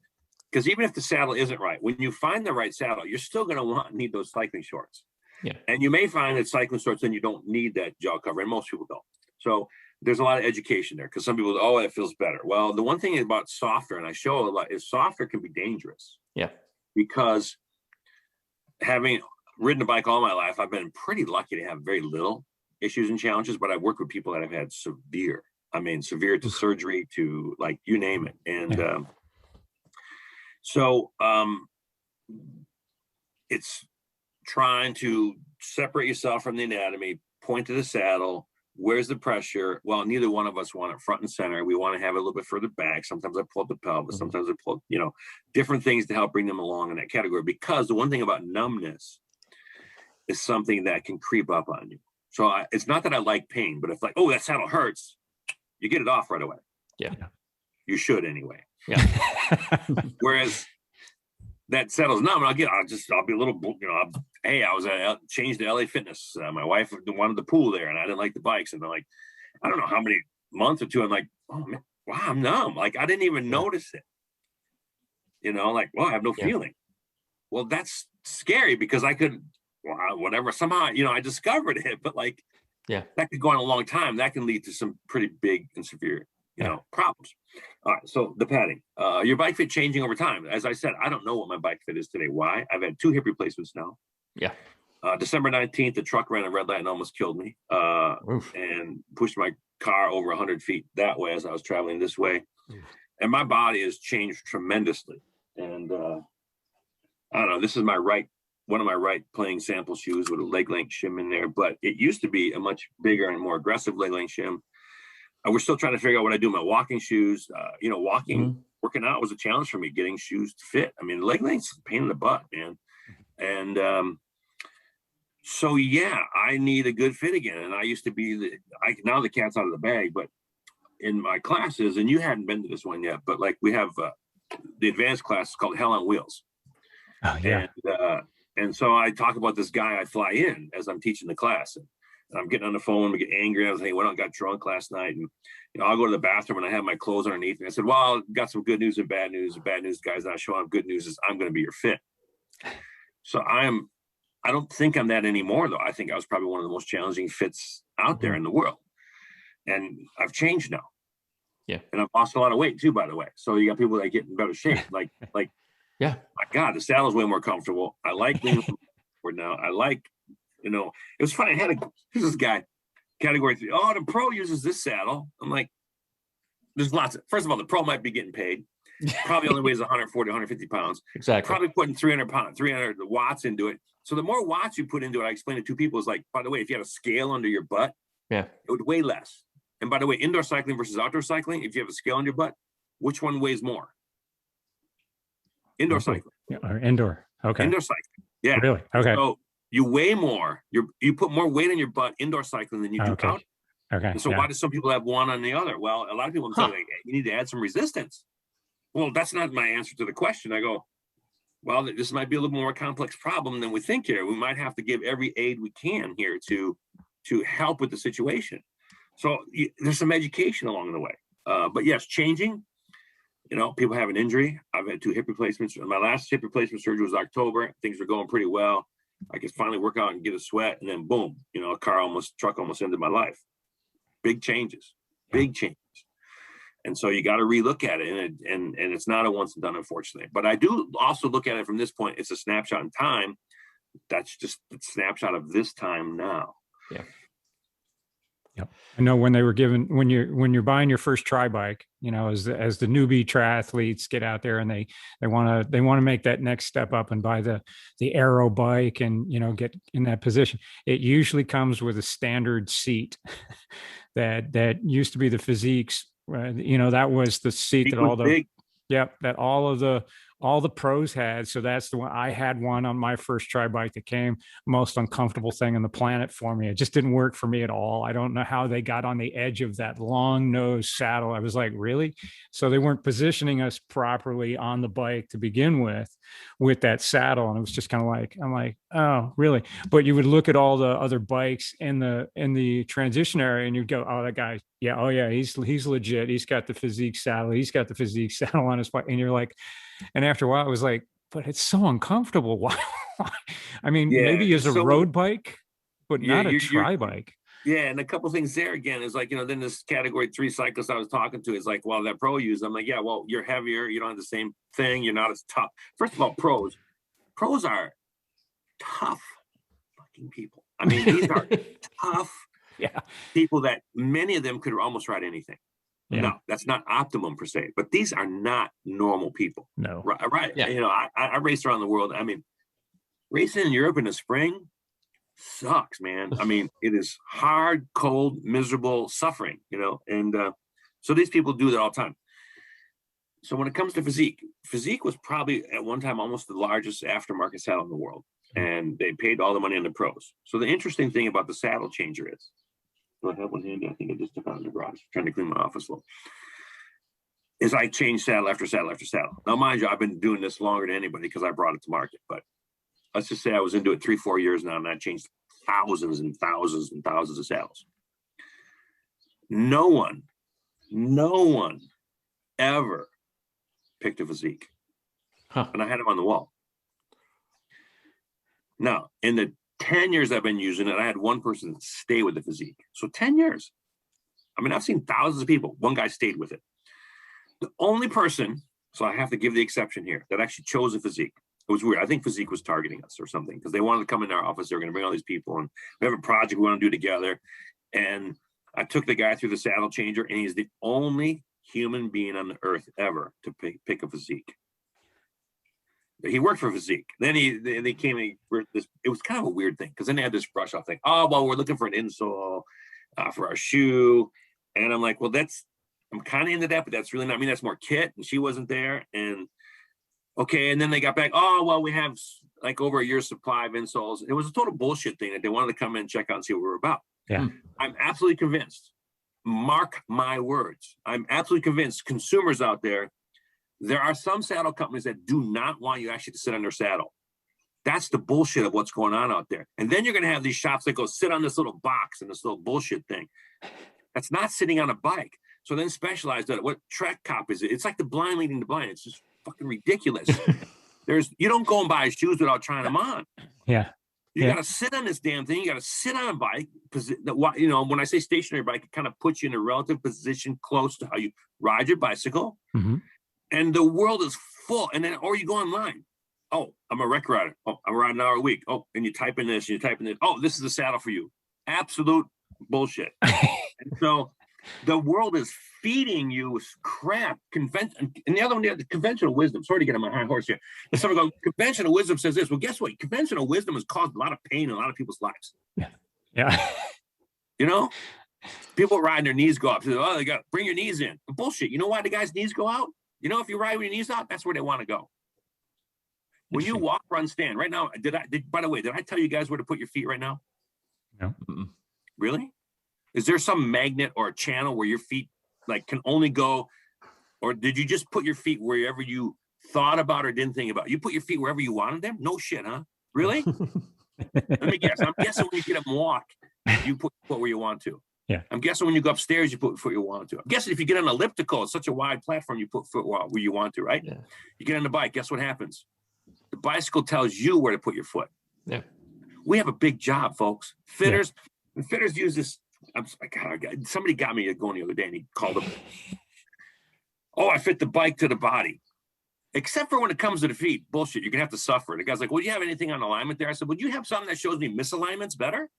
because even if the saddle isn't right, when you find the right saddle, you're still going to need those cycling shorts. Yeah. And you may find that cycling shorts, then you don't need that gel cover, and most people don't. So there's a lot of education there, because some people, oh, it feels better. Well, the one thing about softer, and I show a lot, is softer can be dangerous. Yeah. Because having ridden a bike all my life, I've been pretty lucky to have very little issues and challenges, but I've worked with people that have had severe to surgery, to, like, you name it. And it's trying to separate yourself from the anatomy, point to the saddle. Where's the pressure? Well, neither one of us want it front and center. We want to have it a little bit further back. Sometimes I pull up the pelvis. Sometimes I pull, you know, different things to help bring them along in that category. Because the one thing about numbness is something that can creep up on you. So it's not that I like pain, but if, like, oh, that saddle hurts, you get it off right away. Yeah. You should anyway. Yeah. Whereas that saddle's numb, I'll be a little, you know, I was changed to LA Fitness. My wife wanted the pool there, and I didn't like the bikes. And they're like, I don't know how many months or two, I'm like, oh man, wow, I'm numb. Like, I didn't even notice it. You know, like, well, I have no feeling. Well, that's scary, because I could, whatever, somehow, you know, I discovered it, but, like, that could go on a long time. That can lead to some pretty big and severe, you know, problems. All right. So the padding, your bike fit changing over time. As I said, I don't know what my bike fit is today. Why? I've had 2 hip replacements now. Yeah. December 19th, the truck ran a red light and almost killed me, and pushed my car over 100 feet that way as I was traveling this way. And my body has changed tremendously. And I don't know, this is one of my right playing sample shoes with a leg length shim in there, but it used to be a much bigger and more aggressive leg length shim. We're still trying to figure out what I do with my walking shoes. You know, working out was a challenge for me, getting shoes to fit. I mean, leg length's a pain in the butt, man. And so, yeah, I need a good fit again. And I used to be now the cat's out of the bag, but in my classes, and you hadn't been to this one yet, but, like, we have the advanced class called Hell on Wheels. Oh, yeah. And so I talk about this guy I fly in as I'm teaching the class. And I'm getting on the phone, we get angry. I was like, well, I got drunk last night, and, you know, I'll go to the bathroom and I have my clothes underneath me. I said, well, I've got some good news and bad news. The bad news, guys, not showing up. Good news is I'm going to be your fit. So I don't think I'm that anymore, though. I think I was probably one of the most challenging fits out there in the world. And I've changed now. Yeah. And I've lost a lot of weight too, by the way. So you got people that get in better shape. Like, yeah, my God, the saddle's way more comfortable. I like being forward now. I like, you know, it was funny. Here's this guy, category 3. Oh, the pro uses this saddle. I'm like, there's lots first of all, the pro might be getting paid. Probably only weighs 140, 150 pounds. Exactly. Probably putting 300 watts into it. So the more watts you put into it, I explained to 2 people, is like, by the way, if you had a scale under your butt, it would weigh less. And by the way, indoor cycling versus outdoor cycling, if you have a scale on your butt, which one weighs more? Indoor cycling. Or indoor. Okay. Indoor cycling. Yeah. Really? Okay. So you weigh more. You put more weight on your butt indoor cycling than you do out. Okay. And so why do some people have one on the other? Well, a lot of people say, like, hey, you need to add some resistance. Well, that's not my answer to the question. I go, well, this might be a little more complex problem than we think here. We might have to give every aid we can here to help with the situation. So there's some education along the way. But yes, changing. People have an injury. I've had 2 hip replacements. My last hip replacement surgery was October. Things were going pretty well. I could finally work out and get a sweat, and then boom, a truck almost ended my life. Big changes. And so you got to relook at it, and it's not a once and done, unfortunately. But I do also look at it from this point. It's a snapshot in time. That's just a snapshot of this time now. Yeah. Yep. I know when you're buying your first tri bike, as the newbie triathletes get out there and they want to make that next step up and buy the aero bike and get in that position. It usually comes with a standard seat that used to be the Physiques. That was the seat that all the pros had. So that's the one. I had one on my first tri bike that came, most uncomfortable thing on the planet for me. It just didn't work for me at all. I don't know how they got on the edge of that long nose saddle. I was like, really? So they weren't positioning us properly on the bike to begin with that saddle. And it was just kind of like, I'm like, oh, really? But you would look at all the other bikes in the transition area and you'd go, oh, that guy, yeah, oh yeah, he's legit. He's got the Physique saddle. He's got the Physique saddle on his bike. And you're like, and after a while, I was like, but it's so uncomfortable. Why? I mean, maybe as a road bike, but not a tri bike. Yeah. And a couple of things there again is like, then this category 3 cyclist I was talking to is like, well, that pro use. I'm like, yeah, well, you're heavier. You don't have the same thing. You're not as tough. First of all, pros are tough fucking people. I mean, these are tough people that many of them could almost ride anything. Yeah. No, that's not optimum per se, but these are not normal people. No. Right. Yeah. I race around the world. I mean, racing in Europe in the spring sucks, man. I mean, it is hard, cold, miserable suffering, and so these people do that all the time. So when it comes to Physique was probably at one time almost the largest aftermarket saddle in the world, and they paid all the money on the pros. So the interesting thing about the saddle changer is, do I have one handy? I think I just took out in the garage, trying to clean my office a little. Is I changed saddle after saddle after saddle. Now, mind you, I've been doing this longer than anybody because I brought it to market. But let's just say I was into it 3-4 years now, and I changed thousands and thousands and thousands of saddles. No one ever picked a Physique. And I had them on the wall. Now, in the 10 years I've been using it, I had one person stay with the Physique. So 10 years. I mean, I've seen thousands of people. One guy stayed with it. The only person, so I have to give the exception here, that actually chose a Physique. It was weird. I think Physique was targeting us or something because they wanted to come in our office. They were going to bring all these people and we have a project we want to do together. And I took the guy through the saddle changer, and he's the only human being on the earth ever to pick a Physique. He worked for Physique. Then they came in. It was kind of a weird thing because then they had this brush off thing. Oh, well, we're looking for an insole for our shoe, and I'm like, well, I'm kind of into that, but that's really not. I mean, that's more kit, and she wasn't there. And okay, and then they got back. Oh, well, we have like over a year's supply of insoles. It was a total bullshit thing that they wanted to come in and check out and see what we were about. Yeah, I'm absolutely convinced. Mark my words. I'm absolutely convinced consumers out there. There are some saddle companies that do not want you actually to sit on their saddle. That's the bullshit of what's going on out there. And then you're going to have these shops that go sit on this little box and this little bullshit thing. That's not sitting on a bike. So then Specialized, what Trek Cop is it? It's like the blind leading the blind. It's just fucking ridiculous. You don't go and buy shoes without trying them on. Yeah. You got to sit on this damn thing. You got to sit on a bike. When I say stationary bike, it kind of puts you in a relative position close to how you ride your bicycle. Mm-hmm. And the world is full. And then, or you go online. Oh, I'm a rec rider. Oh, I'm riding an hour a week. Oh, and you type in this, and you type in this. Oh, this is a saddle for you. Absolute bullshit. And so the world is feeding you with crap. And the other one, the conventional wisdom. Sorry to get on my high horse here. But someone goes, conventional wisdom says this. Well, guess what? Conventional wisdom has caused a lot of pain in a lot of people's lives. Yeah. People riding their knees go up. So, oh, they got bring your knees in. Bullshit. You know why the guy's knees go out? If you ride with your knees out, that's where they want to go. When you walk, run, stand right now, by the way, did I tell you guys where to put your feet right now? No. Really? Is there some magnet or a channel where your feet like can only go, or did you just put your feet wherever you thought about or didn't think about? You put your feet wherever you wanted them? No shit, huh? Really? Let me guess. I'm guessing when you get up and walk, you put where you want to. Yeah. I'm guessing when you go upstairs, you put foot you want to. I'm guessing if you get on an elliptical, it's such a wide platform, you put foot where you want to, right? Yeah. You get on the bike, guess what happens? The bicycle tells you where to put your foot. Yeah. We have a big job, folks. Fitters use this. Somebody got me going the other day and he called them. Oh, I fit the bike to the body. Except for when it comes to the feet. Bullshit. You're going to have to suffer. The guy's like, well, do you have anything on alignment there? I said, would you have something that shows me misalignments better?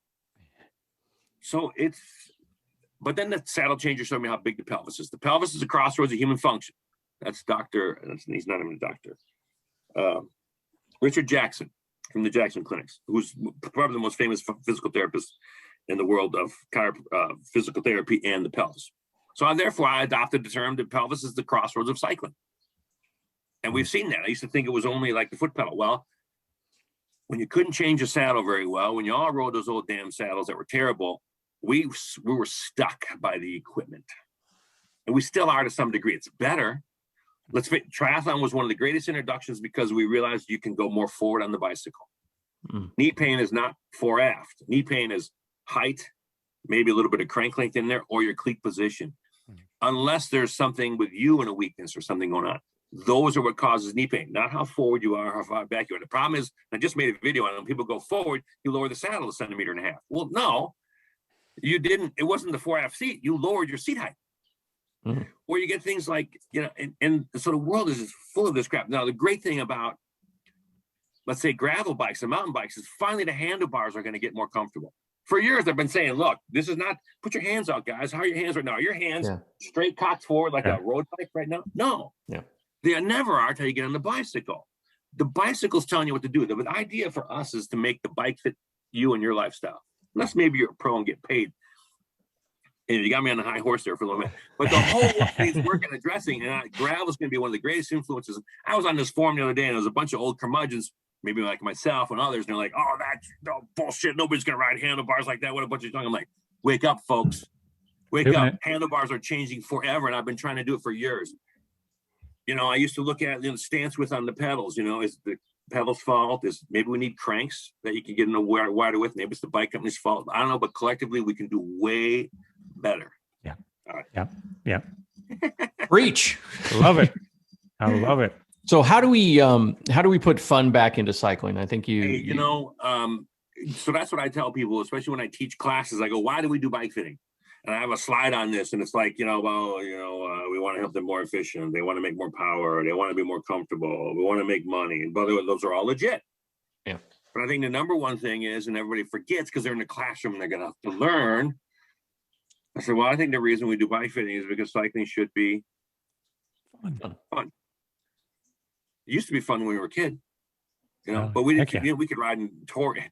So but then the saddle changer showed me how big the pelvis is. The pelvis is a crossroads of human function. He's not even a doctor. Richard Jackson from the Jackson Clinics, who's probably the most famous physical therapist in the world of physical therapy and the pelvis. So therefore, I adopted the term that pelvis is the crossroads of cycling. And we've seen that. I used to think it was only like the foot pedal. Well, when you couldn't change a saddle very well, when you all rode those old damn saddles that were terrible, we were stuck by the equipment. And we still are to some degree. It's better. Triathlon was one of the greatest introductions because we realized you can go more forward on the bicycle. Knee pain is not fore aft. Knee pain is height, maybe a little bit of crank length in there, or your cleat position. Unless there's something with you and a weakness or something going on. Those are what causes knee pain, not how forward you are, how far back you are. The problem is, I just made a video on it. When people go forward, you lower the saddle 1.5 centimeters. Well, no, you didn't. It wasn't the fore aft seat. You lowered your seat height. Or you get things like, and so the world is just full of this crap. Now, the great thing about, let's say, gravel bikes and mountain bikes is finally the handlebars are going to get more comfortable. For years, I've been saying, look, this is not, put your hands out, guys. How are your hands right now? Are your hands straight cocked forward like a road bike right now? No. Yeah. They never are until you get on the bicycle. The bicycle's telling you what to do. The idea for us is to make the bike fit you and your lifestyle. Unless maybe you're a pro and get paid. And you got me on the high horse there for a little bit. But the whole thing's working and addressing, and gravel is going to be one of the greatest influences. I was on this forum the other day, and there was a bunch of old curmudgeons, maybe like myself and others, and they're like, oh, that's bullshit. Nobody's going to ride handlebars like that. What a bunch of junk. I'm like, wake up, folks. Wake up. Handlebars are changing forever, and I've been trying to do it for years. I used to look at the stance width on the pedals. Is the pedal's fault? Is maybe we need cranks that you can get in a wider width? Maybe it's the bike company's fault. I don't know, but collectively we can do way better. Yeah. All right. Yeah. Reach. Love it. I love it. So how do we put fun back into cycling? I think so that's what I tell people, especially when I teach classes. I go, why do we do bike fitting? And I have a slide on this, and it's like, we want to help them more efficient. They want to make more power. They want to be more comfortable. We want to make money. And by the way, those are all legit. Yeah. But I think the number one thing is, and everybody forgets because they're in the classroom and they're going to have to learn. I said, well, I think the reason we do bike fitting is because cycling should be fun. It used to be fun when we were a kid. But we didn't. We could ride in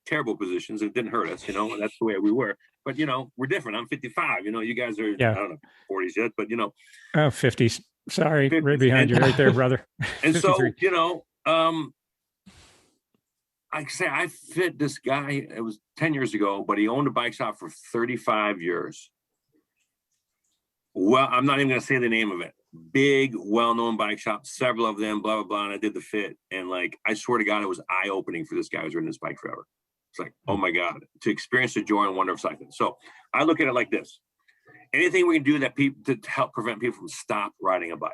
terrible positions. It didn't hurt us. And that's the way we were. But we're different. I'm 55. You guys are I don't know 40s yet, but 50s. Sorry, 50s. Right behind you, right there, brother. And so I fit this guy. It was 10 years ago, but he owned a bike shop for 35 years. Well, I'm not even going to say the name of it. Big, well-known bike shop, several of them, blah, blah, blah. And I did the fit. And I swear to God, it was eye-opening for this guy who's ridden this bike forever. It's like, oh my God, to experience the joy and wonder of cycling. So I look at it like this. Anything we can do to help prevent people from stop riding a bike.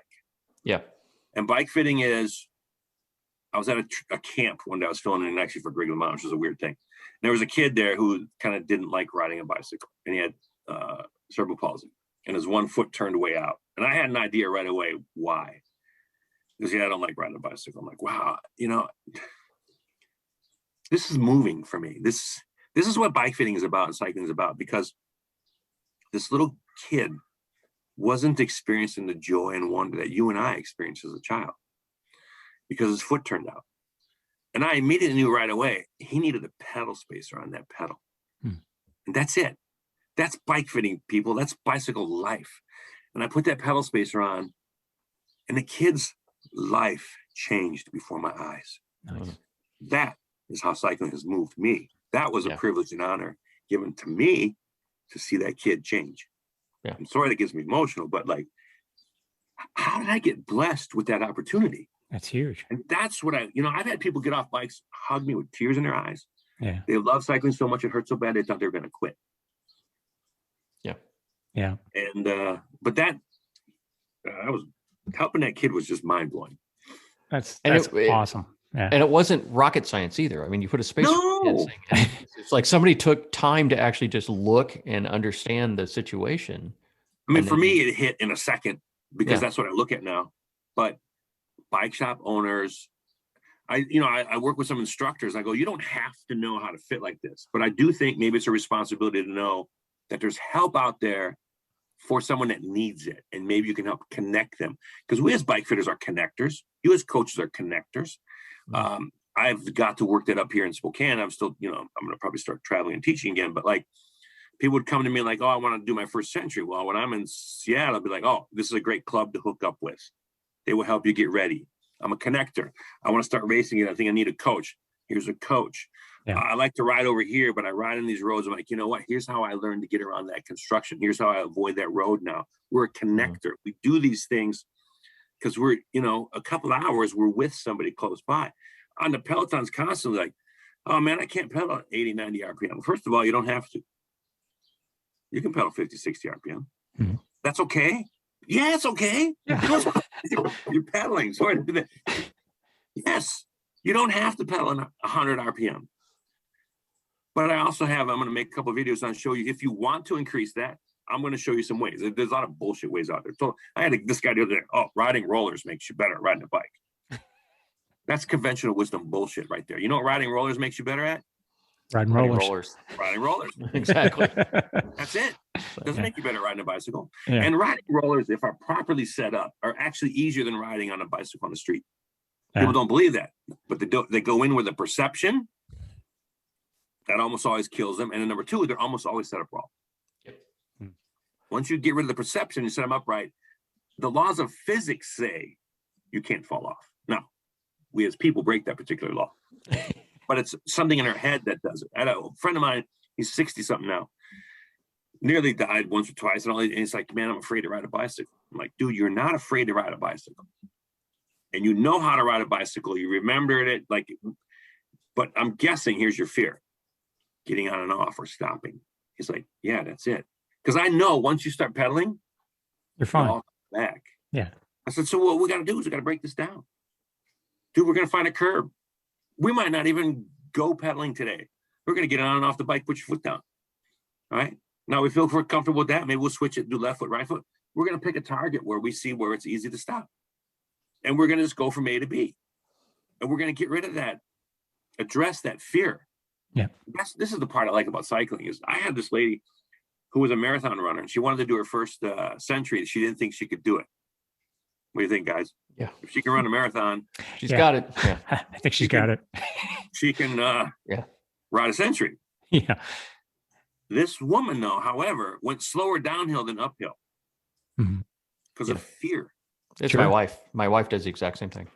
Yeah. And bike fitting is, I was at a camp one day. I was filling in actually for Greg LeMond, which is a weird thing. And there was a kid there who kind of didn't like riding a bicycle. And he had cerebral palsy. And his one foot turned way out. And I had an idea right away why. Because I don't like riding a bicycle. I'm like, wow, this is moving for me. This is what bike fitting is about and cycling is about, because this little kid wasn't experiencing the joy and wonder that you and I experienced as a child because his foot turned out. And I immediately knew right away he needed a pedal spacer on that pedal. And that's it. That's bike fitting, people. That's bicycle life. And I put that pedal spacer on, and the kid's life changed before my eyes. Nice. That is how cycling has moved me. That was a privilege and honor given to me to see that kid change. Yeah. I'm sorry that gets me emotional, but like, how did I get blessed with that opportunity? That's huge. And that's what I've had people get off bikes, hug me with tears in their eyes. Yeah. They love cycling so much, it hurt so bad, they thought they were going to quit. Yeah. Yeah. And, but that, I was helping that kid was just mind blowing. That's it, awesome. Yeah. And it wasn't rocket science either. I mean, you put a space. No. It's like somebody took time to actually just look and understand the situation. I mean, for me, it hit in a second because Yeah. that's what I look at now. But bike shop owners, I work with some instructors. I go, you don't have to know how to fit like this, but I do think maybe it's a responsibility to know that there's help out there for someone that needs it, and maybe you can help connect them. Because we as bike fitters are connectors. You as coaches are connectors. Mm-hmm. I've got to work that up here in Spokane. I'm still, I'm going to probably start traveling and teaching again. But like, people would come to me like, oh, I want to do my first century. Well, when I'm in Seattle, I'll be like, oh, this is a great club to hook up with. They will help you get ready. I'm a connector. I want to start racing it. I think I need a coach. Here's a coach. Yeah. I like to ride over here, but I ride on these roads. I'm like, you know what? Here's how I learned to get around that construction. Here's how I avoid that road now. We're a connector. Mm-hmm. We do these things because we're, a couple of hours, we're with somebody close by. On the Pelotons, constantly like, oh man, I can't pedal at 80, 90 RPM. First of all, you don't have to. You can pedal 50, 60 RPM. Mm-hmm. That's okay. Yeah, it's okay. Yeah. You're pedaling. Sorry to do that. Yes, you don't have to pedal 100 RPM. But I also I'm going to make a couple of videos on show you if you want to increase that. I'm going to show you some ways. There's a lot of bullshit ways out there. So I had this guy the other day. Oh, riding rollers makes you better at riding a bike. That's conventional wisdom bullshit right there. You know what riding rollers makes you better at? Riding rollers. Riding rollers. Exactly. That's it. Doesn't make you better riding a bicycle. Yeah. And riding rollers, if are properly set up, are actually easier than riding on a bicycle on the street. People don't believe that, but they go in with a perception that almost always kills them. And then number two, they're almost always set up wrong. Yep. Once you get rid of the perception, you set them up right. The laws of physics say you can't fall off. Now, we as people break that particular law, but it's something in our head that does it. I had a friend of mine, he's 60 something now, nearly died once or twice. And he's like, man, I'm afraid to ride a bicycle. I'm like, dude, you're not afraid to ride a bicycle. And you know how to ride a bicycle. You remembered it. But I'm guessing here's your fear. Getting on and off or stopping. He's like, yeah, that's it. Because I know once you start pedaling, you're fine. I'll come back. Yeah. I said, so what we got to do is we got to break this down. Dude, we're going to find a curb. We might not even go pedaling today. We're going to get on and off the bike, put your foot down. All right. Now we feel we're comfortable with that. Maybe we'll switch it, do left foot, right foot. We're going to pick a target where we see where it's easy to stop. And we're going to just go from A to B. And we're going to get rid of that, address that fear. Yeah. This is the part I like about cycling is I had this lady who was a marathon runner and she wanted to do her first century. She didn't think she could do it. What do you think, guys? Yeah. If she can run a marathon. She's got it. Yeah. I think she's got it. She can ride a century. Yeah. This woman, though, however, went slower downhill than uphill because of fear. It's my wife. My wife does the exact same thing.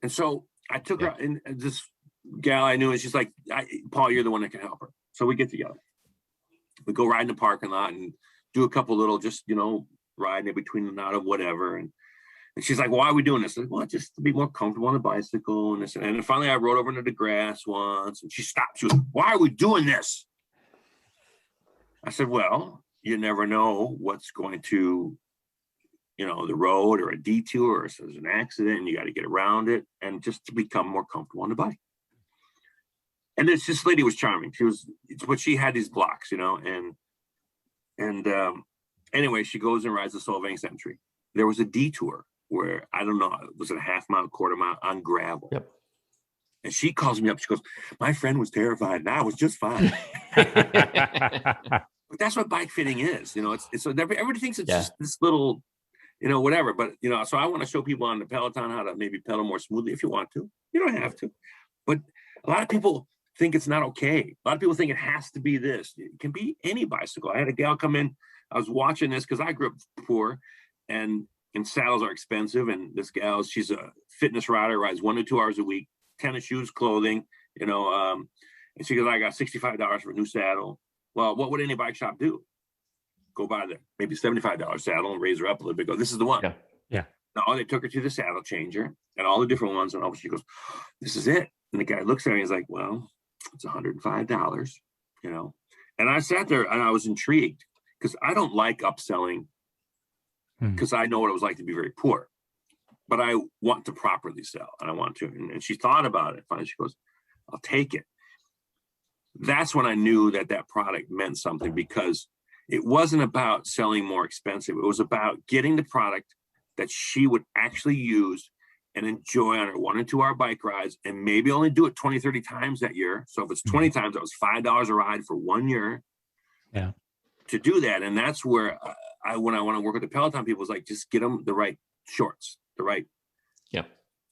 And so I took her, and this gal I knew, and she's like, Paul, you're the one that can help her. So we get together. We go ride in the parking lot and do a couple little, just, riding in between the knot of whatever. And she's like, why are we doing this? Like, well, just to be more comfortable on the bicycle. And this. And then finally I rode over into the grass once and she stopped. She was, why are we doing this? I said, well, you never know what's going to, the road or a detour or if there's an accident and you got to get around it and just to become more comfortable on the bike. And this lady was charming. But she had these blocks, and anyway, she goes and rides the Solvang Century. There was a detour where, I don't know, was it a half mile, quarter mile on gravel? Yep. And she calls me up. She goes, my friend was terrified and I was just fine. But that's what bike fitting is. It's everybody thinks it's just this little, whatever. But, so I want to show people on the Peloton how to maybe pedal more smoothly if you want to. You don't have to. But a lot of people think it's not okay. A lot of people think it has to be this. It can be any bicycle. I had a gal come in. I was watching this because I grew up poor and saddles are expensive. And this gal, she's a fitness rider, rides 1 to 2 hours a week. tennis shoes, clothing, and she goes, I got $65 for a new saddle. Well, what would any bike shop do? Go buy the maybe $75 saddle and raise her up a little bit. Go, this is the one. Yeah. No, they took her to the saddle changer and all the different ones. And she goes, this is it. And the guy looks at me and he's like, well, it's $105, And I sat there and I was intrigued because I don't like upselling because I know what it was like to be very poor. But I want to properly sell and I want to. And she thought about it. Finally, she goes, I'll take it. That's when I knew that product meant something, because it wasn't about selling more expensive. It was about getting the product that she would actually use and enjoy on her 1 or 2 hour bike rides, and maybe only do it 20, 30 times that year. So if it's 20 times, that was $5 a ride for 1 year. Yeah. To do that. And that's where when I want to work with the Peloton people, is like, just get them the right shorts, the right.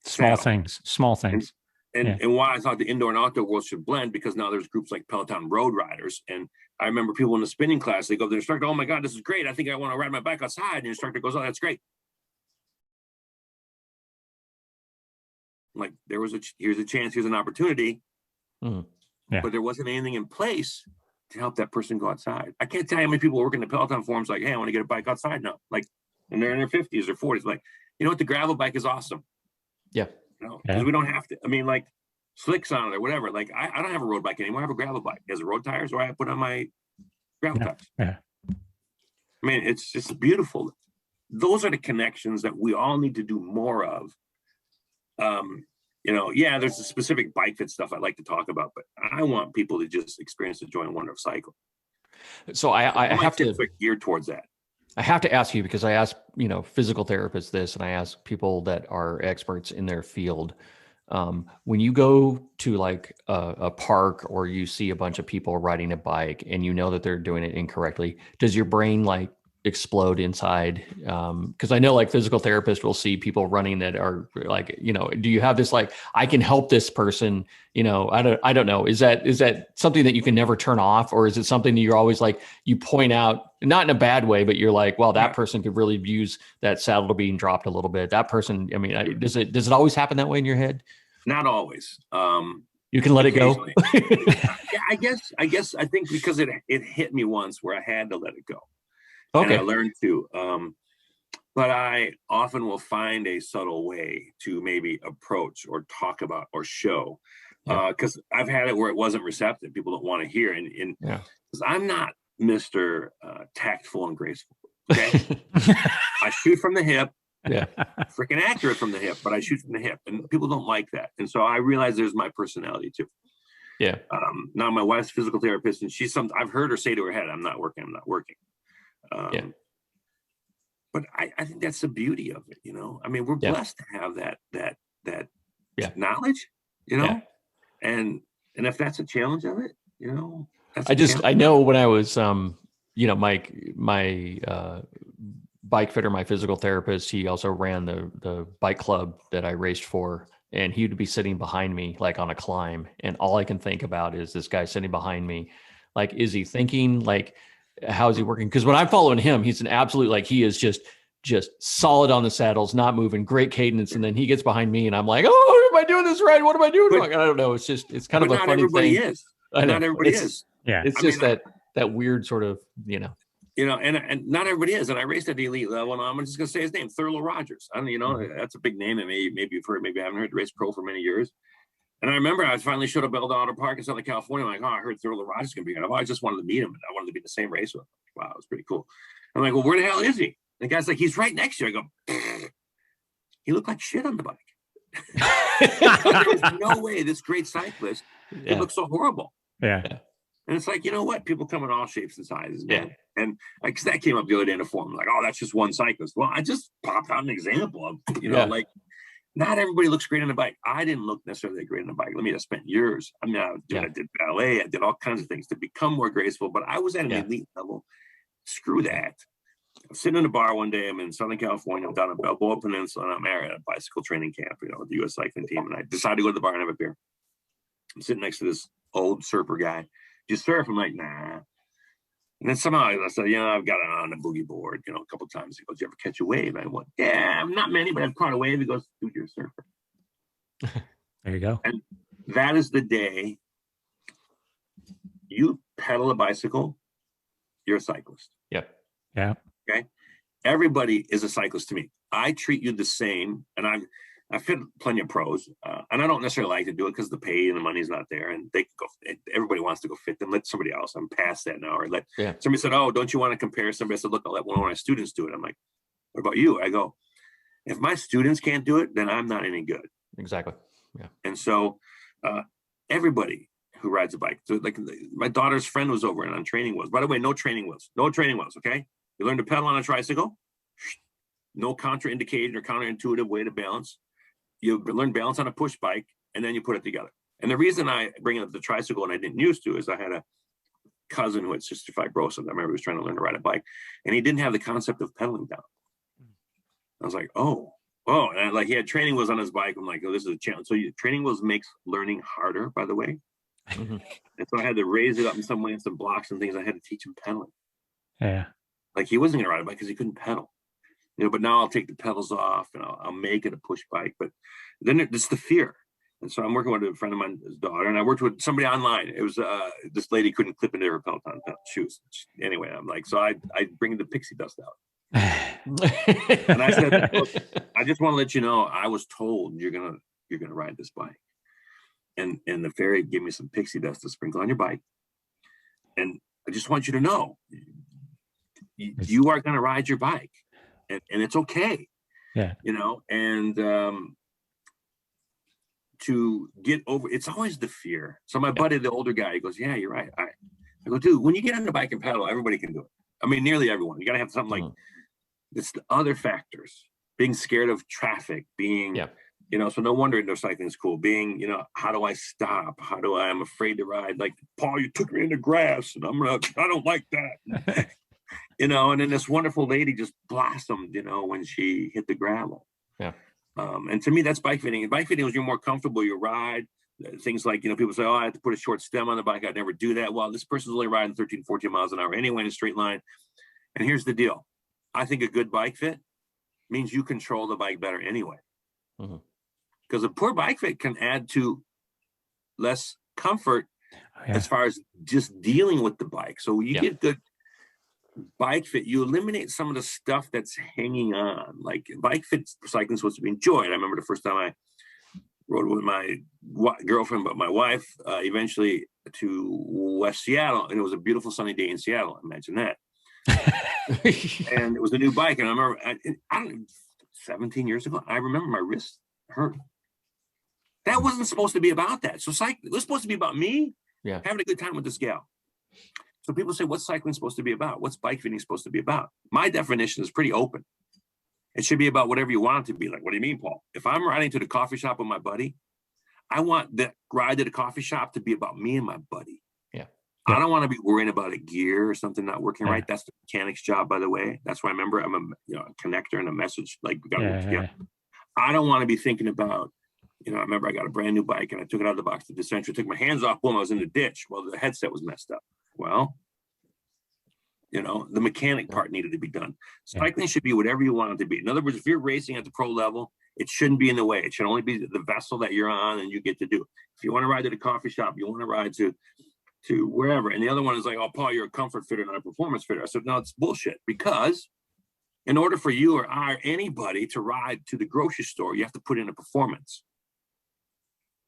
Small things. And why I thought the indoor and outdoor world should blend, because now there's groups like Peloton Road Riders. And I remember people in the spinning class, they go to the instructor, oh my God, this is great. I think I want to ride my bike outside. And the instructor goes, oh, that's great. I'm like, here's a chance, here's an opportunity. But there wasn't anything in place to help that person go outside. I can't tell you how many people work in the Peloton forums like, hey, I want to get a bike outside now. Like, and they're in their 50s or 40s. Like, you know what? The gravel bike is awesome. Yeah. Because we don't have to. I mean, like, slicks on it or whatever. Like, I don't have a road bike anymore. I have a gravel bike. It has road tires, or I put on my gravel tires. Yeah. I mean, it's just beautiful. Those are the connections that we all need to do more of. There's a specific bike fit stuff I like to talk about, but I want people to just experience the joy and wonder of cycle. So I have to gear towards that. I have to ask you, because I ask, physical therapists this, and I ask people that are experts in their field. When you go to like a park, or you see a bunch of people riding a bike and you know that they're doing it incorrectly, does your brain like explode inside? Because I know like physical therapists will see people running that are like, do you have this like, I can help this person, I don't know. Is that something that you can never turn off, or is it something that you're always like, you point out, not in a bad way, but you're like, well, that person could really use that saddle being dropped a little bit. That person, does it always happen that way in your head? Not always. You can let it go. Yeah, I think because it hit me once where I had to let it go. Okay. And I learned to, but I often will find a subtle way to maybe approach or talk about or show, because I've had it where it wasn't receptive. People don't want to hear, and because I'm not Mr. Tactful and graceful. Okay, I shoot from the hip. Yeah, freaking accurate from the hip, but I shoot from the hip, and people don't like that. And so I realize there's my personality too. Yeah. Now my wife's a physical therapist, and I've heard her say to her head, I'm not working. But I think that's the beauty of it, I mean, we're blessed to have that knowledge, and if that's a challenge of it, I know when I was, my bike fitter, my physical therapist, he also ran the bike club that I raced for, and he would be sitting behind me like on a climb, and all I can think about is this guy sitting behind me. Like, is he thinking like, how is he working? Because when I'm following him, he's an absolute, like, he is just solid on the saddles, not moving, great cadence. And then he gets behind me and I'm like, oh, am I doing this right? What am I doing wrong? I don't know. It's kind of a funny thing. Not everybody is. Yeah. It's just that weird sort of, and not everybody is. And I raced at the elite level, and I'm just going to say his name, Thurlow Rogers. I don't, that's a big name. And maybe you've heard, maybe I haven't heard, the race pro for many years. And I remember I finally showed up at Eldorado Park in Southern California. I'm like, I heard Thurlow Rogers going to be here. I just wanted to meet him. I wanted to be in the same race with him. Wow, it was pretty cool. I'm like, well, where the hell is he? And the guy's like, he's right next to you. I go, he looked like shit on the bike. There's no way this great cyclist could look so horrible. Yeah. And it's like, you know what? People come in all shapes and sizes, man. Yeah. And like, that came up the other day in a forum. Like, oh, that's just one cyclist. Well, I just popped out an example of, like, not everybody looks great on a bike. I didn't look necessarily great on a bike. I spent years. I did ballet. I did all kinds of things to become more graceful, but I was at an elite level. Screw that. I'm sitting in a bar one day. I'm in Southern California. I'm down at Balboa Peninsula, and I'm at a bicycle training camp, with the U.S. cycling team. And I decided to go to the bar and have a beer. I'm sitting next to this old surfer guy. Do you surf? I'm like, nah. And then somehow I said, I've got it on a boogie board, a couple of times. He goes, you ever catch a wave? I went, yeah, not many, but I've caught a wave. He goes, dude, you're a surfer. There you go. And that is the day you pedal a bicycle, you're a cyclist. Yep. Yeah. Okay. Everybody is a cyclist to me. I treat you the same, and I fit plenty of pros, and I don't necessarily like to do it because the pay and the money's not there, and they can go. Everybody wants to go fit them. Let somebody else. I'm past that now. Or somebody said, "Oh, don't you want to compare?" Somebody said, "Look, I'll let one of my students do it." I'm like, "What about you?" I go, "If my students can't do it, then I'm not any good." Exactly. Yeah. And so, everybody who rides a bike, so like my daughter's friend was over and on training wheels. By the way, no training wheels. Okay, you learn to pedal on a tricycle. No contraindicated or counterintuitive way to balance. You learn balance on a push bike, and then you put it together. And the reason I bring up the tricycle, and I didn't used to, is I had a cousin who had cystic fibrosis. I remember he was trying to learn to ride a bike, and he didn't have the concept of pedaling down. I was like, oh, and he had training wheels on his bike. I'm like, oh, this is a challenge. So training wheels makes learning harder, by the way. Mm-hmm. And so I had to raise it up in some way, and some blocks and things. I had to teach him pedaling. Yeah. Like he wasn't going to ride a bike because he couldn't pedal. But now I'll take the pedals off and I'll make it a push bike. But then it's the fear. And so I'm working with a friend of mine, his daughter, and I worked with somebody online. It was this lady couldn't clip into her Peloton shoes. Anyway, I'm like, so I bring the pixie dust out. And I said, look, I just want to let you know, I was told you're gonna ride this bike. And the fairy gave me some pixie dust to sprinkle on your bike. And I just want you to know, you are gonna ride your bike. And it's okay, and to get over, it's always the fear. So my buddy, the older guy, he goes, yeah, you're right. I go, dude, when you get on the bike and pedal, everybody can do it. I mean, nearly everyone. You got to have something like, it's the other factors, being scared of traffic, being, so no wonder indoor cycling is cool. Being, how do I stop? I'm afraid to ride. Like, Paul, you took me in the grass and I don't like that. And then this wonderful lady just blossomed, when she hit the gravel. Yeah. And to me, that's bike fitting. And bike fitting was you're more comfortable, you ride. Things like, people say, oh, I have to put a short stem on the bike. I'd never do that. Well, this person's only riding 13, 14 miles an hour anyway in a straight line. And here's the deal. I think a good bike fit means you control the bike better anyway. Because a poor bike fit can add to less comfort as far as just dealing with the bike. So you get good bike fit, you eliminate some of the stuff that's hanging on. Like bike fit cycling is supposed to be enjoyed. I remember the first time I rode with my girlfriend, but my wife, eventually to West Seattle, and it was a beautiful sunny day in Seattle. Imagine that. And it was a new bike, and I remember, I don't know, 17 years ago, I remember my wrist hurt. That wasn't supposed to be about that. So cycling, it was supposed to be about me having a good time with this gal. So people say, what's cycling supposed to be about? What's bike fitting supposed to be about? My definition is pretty open. It should be about whatever you want it to be. Like, what do you mean, Paul? If I'm riding to the coffee shop with my buddy, I want the ride to the coffee shop to be about me and my buddy. Yeah. I don't want to be worrying about a gear or something not working right. That's the mechanic's job, by the way. That's why I remember I'm a connector and a message. Like, we got to work together. I don't want to be thinking about, I remember I got a brand new bike and I took it out of the box to the center, took my hands off, boom, I was in the ditch. Well, the headset was messed up. Well, the mechanic part needed to be done. Cycling should be whatever you want it to be. In other words, if you're racing at the pro level, it shouldn't be in the way. It should only be the vessel that you're on and you get to do. If you want to ride to the coffee shop, you want to ride to wherever. And the other one is like, oh, Paul, you're a comfort fitter, not a performance fitter. I said, no, it's bullshit. Because in order for you or I or anybody to ride to the grocery store, you have to put in a performance.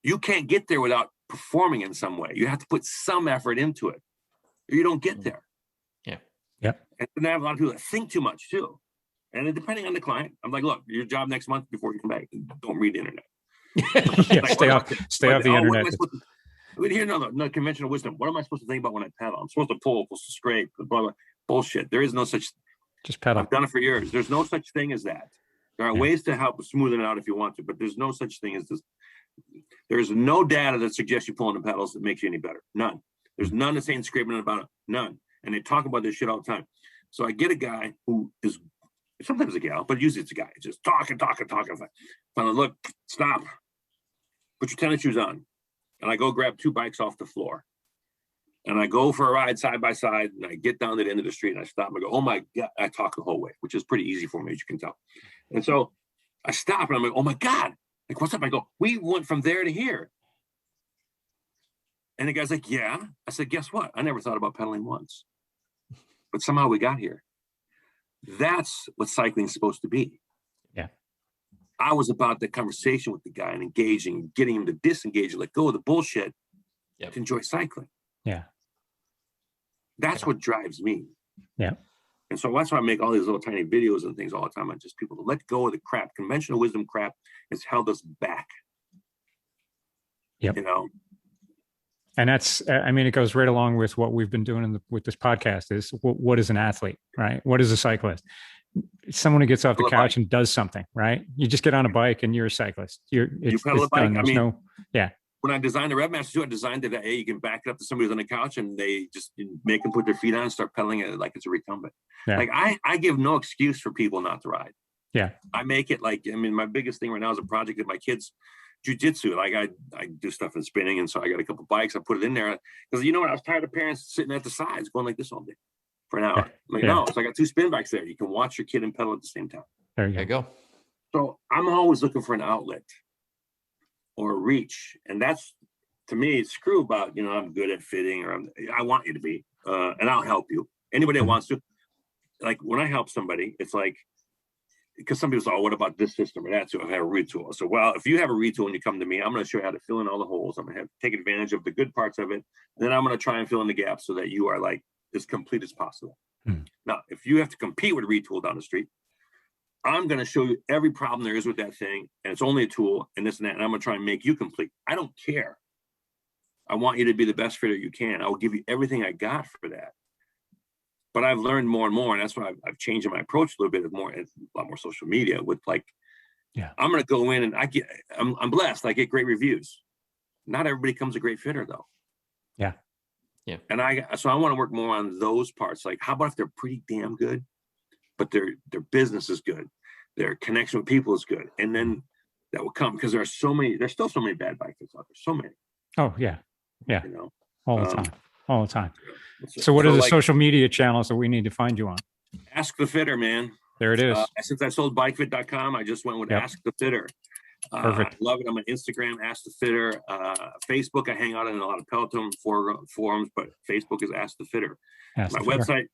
You can't get there without performing in some way. You have to put some effort into it, or you don't get there. And then I have a lot of people that think too much too. And depending on the client, I'm like, look, your job next month before you come back, don't read the internet. Stay off the internet. Here, no conventional wisdom. What am I supposed to think about when I pedal? I'm supposed to pull, supposed to scrape, blah, blah. Bullshit. There is no such. Just pedal. I've done it for years. There's no such thing as that. There are ways to help smoothen it out if you want to, but there's no such thing as this. There's no data that suggests you pulling the pedals that makes you any better. None. There's none that's saying scraping about it. None. And they talk about this shit all the time. So I get a guy who is sometimes a gal, but usually it's a guy. Just talking. Finally, look, stop. Put your tennis shoes on. And I go grab two bikes off the floor. And I go for a ride side by side. And I get down to the end of the street and I stop and I go, oh my God. I talk the whole way, which is pretty easy for me, as you can tell. And so I stop and I'm like, oh my God, Like, what's up? I go, we went from there to here. And the guy's like, yeah. I said, guess what? I never thought about pedaling once. But somehow we got here. That's what cycling is supposed to be. Yeah. I was about the conversation with the guy and engaging, getting him to disengage and let go of the bullshit to enjoy cycling. Yeah. That's what drives me. Yeah. And so that's why I make all these little tiny videos and things all the time on just people to let go of the crap. Conventional wisdom crap has held us back. Yep. You know? And that's, I mean, it goes right along with what we've been doing with this podcast is what is an athlete, right? What is a cyclist? Someone who gets off the couch and does something, right? You just get on a bike and you're a cyclist. You pedal a bike. I mean, when I designed the RevMaster too, I designed it that, hey, you can back it up to somebody who's on the couch and they just make them put their feet on and start pedaling it like it's a recumbent. Yeah. Like I give no excuse for people not to ride. Yeah. I make it like, I mean, my biggest thing right now is a project that my kids jiu-jitsu. Like I do stuff in spinning. And so I got a couple bikes. I put it in there because you know what? I was tired of parents sitting at the sides going like this all day for an hour. Like, no, so I got 2 spin bikes there. You can watch your kid and pedal at the same time. There you go. So I'm always looking for an outlet or a reach. And that's, to me, screw about, I'm good at fitting or I want you to be, and I'll help you. Anybody that wants to, like when I help somebody, it's like, because some people say, oh, what about this system or that? So I have a retool. So, well, if you have a retool and you come to me, I'm going to show you how to fill in all the holes. I'm going to have to take advantage of the good parts of it. And then I'm going to try and fill in the gaps so that you are like as complete as possible. Now, if you have to compete with a retool down the street, I'm going to show you every problem there is with that thing. And it's only a tool and this and that. And I'm going to try and make you complete. I don't care. I want you to be the best fitter you can. I will give you everything I got for that. But I've learned more and more, and that's why I've changed my approach a little bit a lot more social media with like, I'm going to go in and I'm blessed. I get great reviews. Not everybody becomes a great fitter though. Yeah. And so I want to work more on those parts. Like, how about if they're pretty damn good, but their business is good, their connection with people is good, and then that will come because there's still so many bad bike fitters out there. So many. Oh yeah. All the time. So what are the social media channels that we need to find you on? Ask the Fitter, man. There it is. Since I sold bikefit.com, I just went with Ask the Fitter. Perfect. I love it. I'm on Instagram, Ask the Fitter. Facebook, I hang out in a lot of Peloton forums, but Facebook is Ask the Fitter. My website,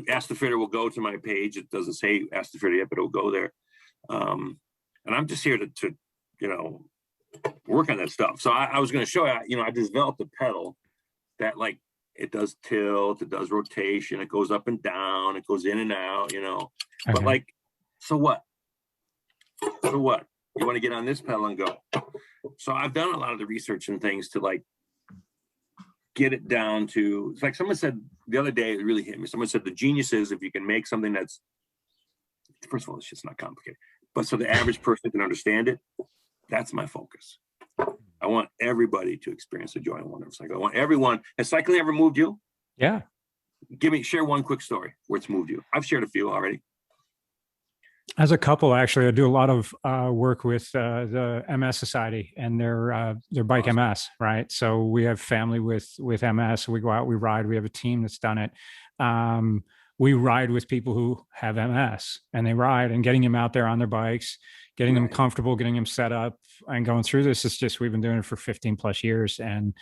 Ask the Fitter will go to my page. It doesn't say Ask the Fitter yet, but it'll go there. And I'm just here to work on that stuff. So I was going to show you, I developed a pedal that like, it does tilt, it does rotation, it goes up and down, it goes in and out, but like, so what? You want to get on this pedal and go. So I've done a lot of the research and things to like get it down to, it's like someone said the other day, it really hit me. Someone said the genius is if you can make something that's, first of all, it's just not complicated, but so the average person can understand it. That's my focus. I want everybody to experience the joy and wonder of cycling. I want everyone. Has cycling ever moved you? Yeah. Share one quick story where it's moved you. I've shared a few already. As a couple, actually, I do a lot of work with the MS Society and their bike MS, right? So we have family with MS. We go out, we ride. We have a team that's done it. We ride with people who have MS, and they ride, and getting them out there on their bikes, getting them comfortable, getting them set up, and going through this is just, we've been doing it for 15 plus years. And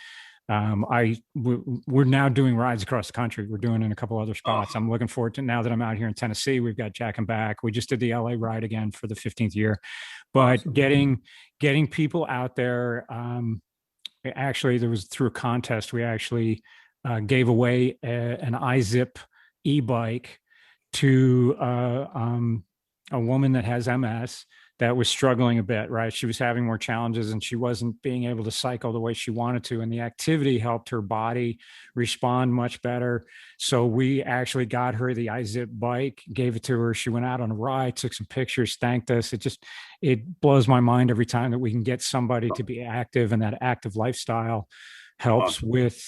we're now doing rides across the country. We're doing it in a couple other spots. I'm looking forward to, now that I'm out here in Tennessee, we've got Jack and Back. We just did the LA ride again for the 15th year, but getting people out there. Actually, there was through a contest, we actually gave away an iZip e-bike to a woman that has MS that was struggling a bit, right? She was having more challenges and she wasn't being able to cycle the way she wanted to. And the activity helped her body respond much better. So we actually got her the iZip bike, gave it to her. She went out on a ride, took some pictures, thanked us. It blows my mind every time that we can get somebody to be active, and that active lifestyle helps with,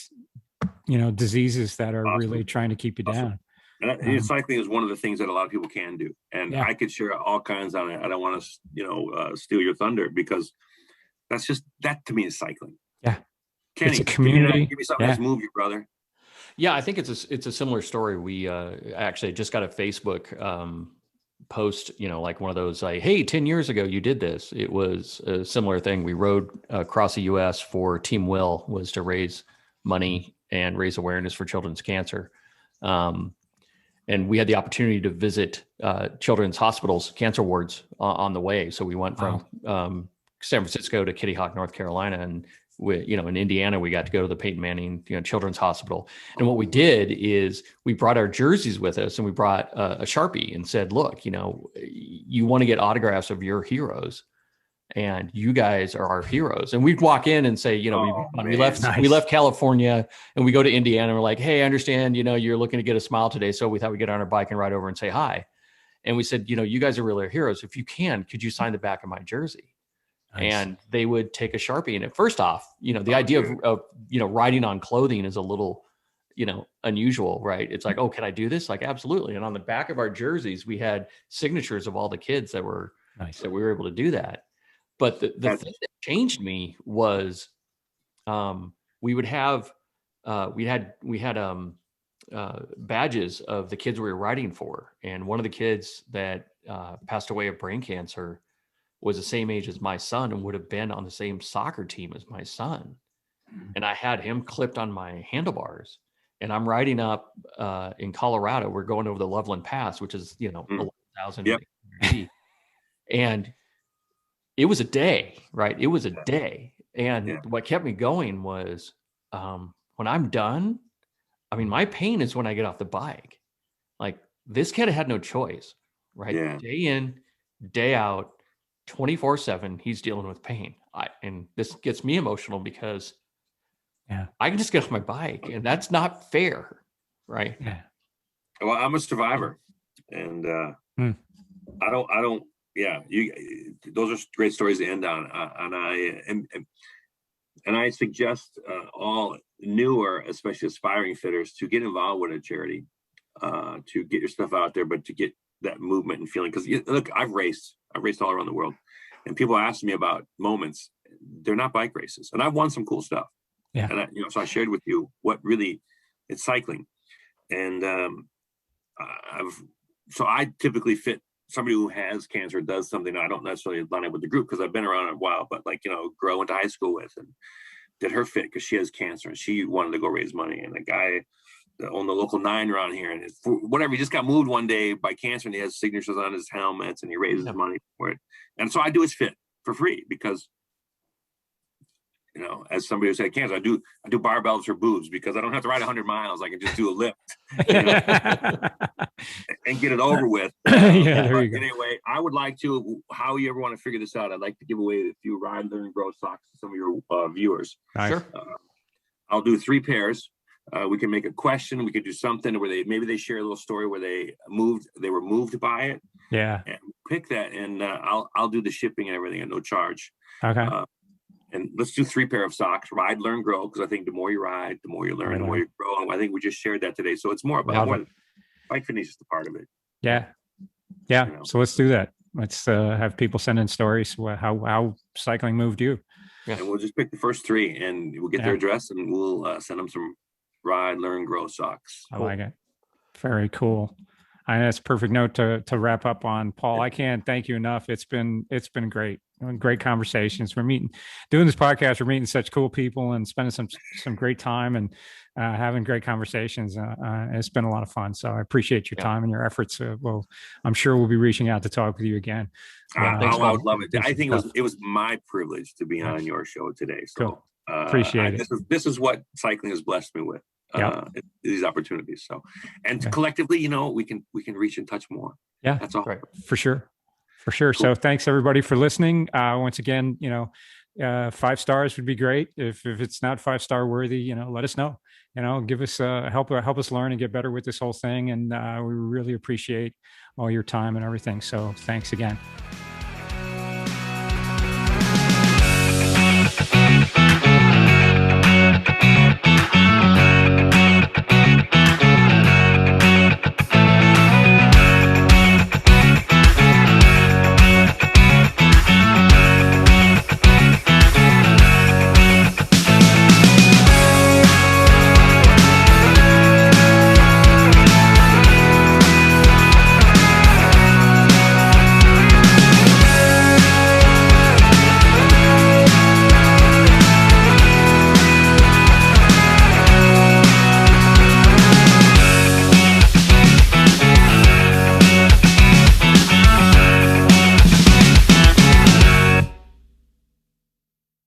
diseases that are really trying to keep you down. And cycling is one of the things that a lot of people can do. And I could share all kinds on it. I don't want to, steal your thunder, because that to me is cycling. Yeah. Kenny, it's a community. Give me something that's moved you, brother. Yeah, I think it's a similar story. We actually just got a Facebook post, like one of those like, hey, 10 years ago you did this. It was a similar thing. We rode across the US for Team Will, was to raise money and raise awareness for children's cancer. And we had the opportunity to visit children's hospitals, cancer wards on the way. So we went from San Francisco to Kitty Hawk, North Carolina, and in Indiana, we got to go to the Peyton Manning Children's Hospital. And what we did is we brought our jerseys with us, and we brought a Sharpie and said, look, you want to get autographs of your heroes, and you guys are our heroes. And we'd walk in and say, we left California and we go to Indiana, and we're like, hey, I understand, you're looking to get a smile today. So we thought we'd get on our bike and ride over and say hi. And we said, you guys are really our heroes. If you can, could you sign the back of my jersey? Nice. And they would take a Sharpie. And first off, the idea of writing on clothing is a little, unusual, right? It's like, oh, can I do this? Like, absolutely. And on the back of our jerseys, we had signatures of all the kids that were nice, that we were able to do that. But the thing that changed me was, we would have, we had badges of the kids we were riding for. And one of the kids that passed away of brain cancer was the same age as my son and would have been on the same soccer team as my son. And I had him clipped on my handlebars, and I'm riding up in Colorado. We're going over the Loveland Pass, which is, 11,000 feet. And it was a day, right? It was a day. And what kept me going was when I'm done, my pain is when I get off the bike. Like, this kid had no choice, right? Yeah. Day in, day out, 24/7, he's dealing with pain. And this gets me emotional because I can just get off my bike, and that's not fair, right? Yeah. Well, I'm a survivor, and I don't. Yeah, those are great stories to end on. And I suggest all newer, especially aspiring fitters, to get involved with a charity, to get your stuff out there, but to get that movement and feeling. Because look, I've raced all around the world, and people ask me about moments. They're not bike races, and I've won some cool stuff. Yeah, and so I shared with you what really it's cycling, and I typically fit somebody who has cancer, does something I don't necessarily line up with the group because I've been around a while, but girl I went to high school with and did her fit because she has cancer and she wanted to go raise money, and the guy that owned the local 9 around here, and whatever, he just got moved one day by cancer, and he has signatures on his helmets, and he raises money for it. And so I do his fit for free because, as somebody who's had cancer, I do barbells for boobs because I don't have to ride 100 miles. I can just do a lift and get it over with. There you go. Anyway, I would like to, how you ever want to figure this out, I'd like to give away a few Ride, Learn, Grow socks to some of your viewers. Sure. I'll do 3 pairs. We can make a question. We could do something where they share a little story where they were moved by it. Yeah. And pick that, and I'll do the shipping and everything at no charge. Okay. And let's do 3 pair of socks. Ride, learn, grow. Because I think the more you ride, the more you learn, the more you grow. And I think we just shared that today. So it's more about bike fitness is just a part of it. Yeah. Yeah. So let's do that. Let's have people send in stories how cycling moved you. Yeah. And we'll just pick the first 3, and we'll get their address, and we'll send them some Ride, Learn, Grow socks. I like it. Very cool. And that's a perfect note to wrap up on. Paul, I can't thank you enough. It's been great. Great conversations. Doing this podcast. We're meeting such cool people and spending some great time and having great conversations. It's been a lot of fun. So I appreciate your time and your efforts. Well, I'm sure we'll be reaching out to talk with you again. I would love it. I think it was my privilege to be on your show today. So cool. Appreciate it. This is what cycling has blessed me with. These opportunities. So, and collectively, we can reach and touch more. Yeah, that's all. Right. For sure. Cool. So thanks everybody for listening. Once again, 5 stars would be great. If it's not 5-star worthy, let us know. Give us help us learn and get better with this whole thing. And we really appreciate all your time and everything. So thanks again.